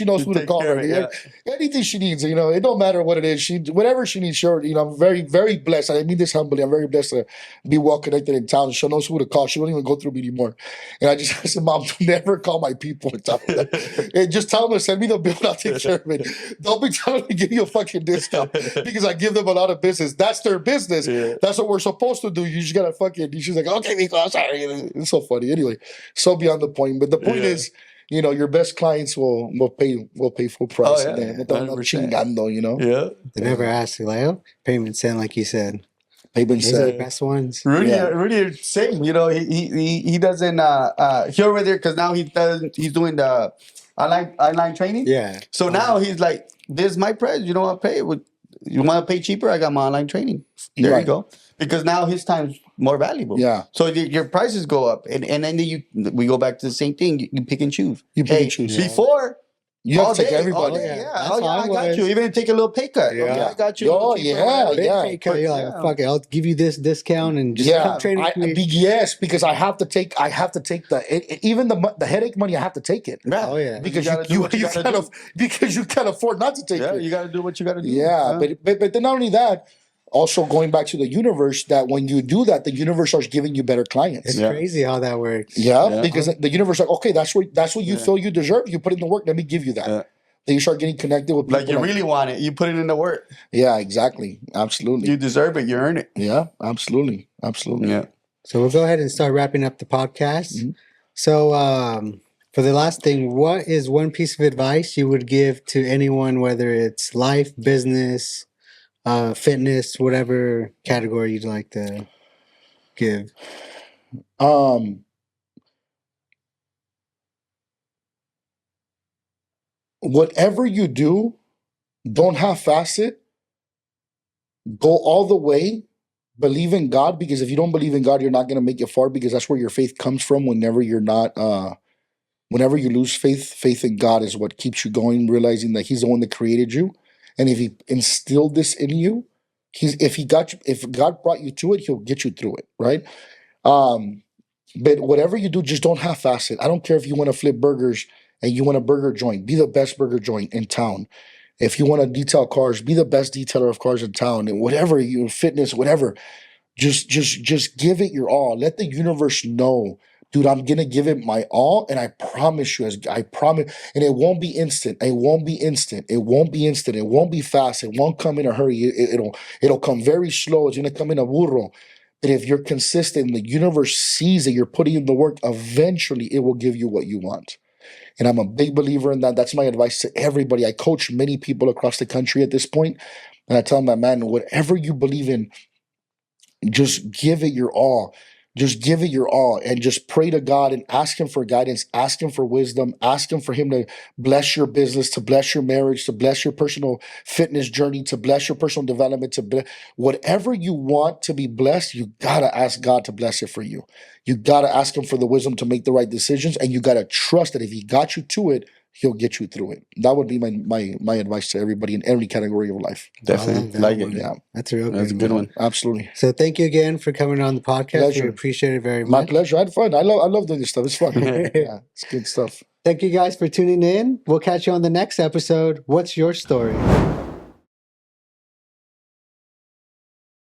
S1: knows who to call. Anything she needs, you know, it don't matter what it is. Whatever she needs, sure. You know, I'm very, very blessed. I mean this humbly. I'm very blessed to be well connected in town. She knows who to call. She won't even go through me anymore. And I said, Mom, never call my people and tell them that. And just tell them to send me the bill and I'll take care of it. Don't be telling me to give you a fucking discount because I give them a lot of business. That's their business. That's what we're supposed to do. You just gotta fucking. She's like, okay, Mijo, I'm sorry. It's so funny. Anyway, so beyond the point. But the point is, you know, your best clients will pay full price.
S2: Oh, yeah.
S1: Chingando, you know.
S2: Yeah.
S3: They never ask you, like, oh, payment sent, like you said.
S1: Payment
S3: Those are the best ones.
S2: Rudy, same. You know, he doesn't. He over there because now he's doing the online training.
S3: Yeah.
S2: So now he's like, this is my price. You don't want to pay it. You want to pay cheaper? I got my online training. There you go. Because now his time's more valuable.
S1: Yeah.
S2: So your prices go up, and then we go back to the same thing. You pick and choose.
S1: You pick and choose.
S2: Before,
S1: you have to take everybody.
S2: I got you. Even take a little pay cut.
S1: Yeah.
S2: I got you.
S1: Oh,
S3: Pay cut. You're like, fuck it, I'll give you this discount and just come train with me.
S1: Yes, because I have to take even the headache money. I have to take it.
S2: Yeah.
S3: Oh yeah.
S1: Because you can't afford not to take it.
S2: Yeah, you got to do what you got to do.
S1: Yeah, but then not only that. Also, going back to the universe, that when you do that, the universe starts giving you better clients.
S3: It's crazy how that works.
S1: Yeah, because the universe, like, okay, that's what you feel you deserve. You put in the work. Let me give you that. Then you start getting connected with people.
S2: Like you really want it. You put it in the work.
S1: Yeah, exactly. Absolutely.
S2: You deserve it. You earn it.
S1: Yeah, absolutely.
S2: Yeah.
S3: So we'll go ahead and start wrapping up the podcast. Mm-hmm. So for the last thing, what is one piece of advice you would give to anyone, whether it's life, business, fitness, whatever category you'd like to give?
S1: Whatever you do, don't half-ass it. Go all the way. Believe in God, because if you don't believe in God, you're not going to make it far, because that's where your faith comes from. Whenever you lose faith in God is what keeps you going, realizing that He's the one that created you. And if He instilled this in you, if God brought you to it, He'll get you through it, right? But whatever you do, just don't half-ass it. I don't care if you want to flip burgers and you want a burger joint, be the best burger joint in town. If you want to detail cars, be the best detailer of cars in town. And whatever you fitness, whatever, just give it your all. Let the universe know, dude, I'm gonna give it my all, and I promise you, and it won't be instant. It won't be instant. It won't be instant. It won't be fast. It won't come in a hurry. It'll come very slow. It's gonna come in a burro. But if you're consistent, the universe sees that you're putting in the work. Eventually, it will give you what you want. And I'm a big believer in that. That's my advice to everybody. I coach many people across the country at this point, and I tell them that, man, whatever you believe in, just give it your all. Just give it your all, and just pray to God and ask Him for guidance, ask Him for wisdom, ask Him for Him to bless your business, to bless your marriage, to bless your personal fitness journey, to bless your personal development, whatever you want to be blessed, you gotta ask God to bless it for you. You gotta ask Him for the wisdom to make the right decisions, and you gotta trust that if He got you to it, He'll get you through it. That would be my advice to everybody in every category of life.
S2: Definitely. Like it.
S1: Yeah.
S3: That's a real
S2: That's a good one.
S1: Absolutely.
S3: So thank you again for coming on the podcast.
S1: Pleasure.
S3: We appreciate it very much.
S1: My pleasure. I had fun. I love doing this stuff. It's fun. Yeah, it's good stuff.
S3: Thank you guys for tuning in. We'll catch you on the next episode. What's your story?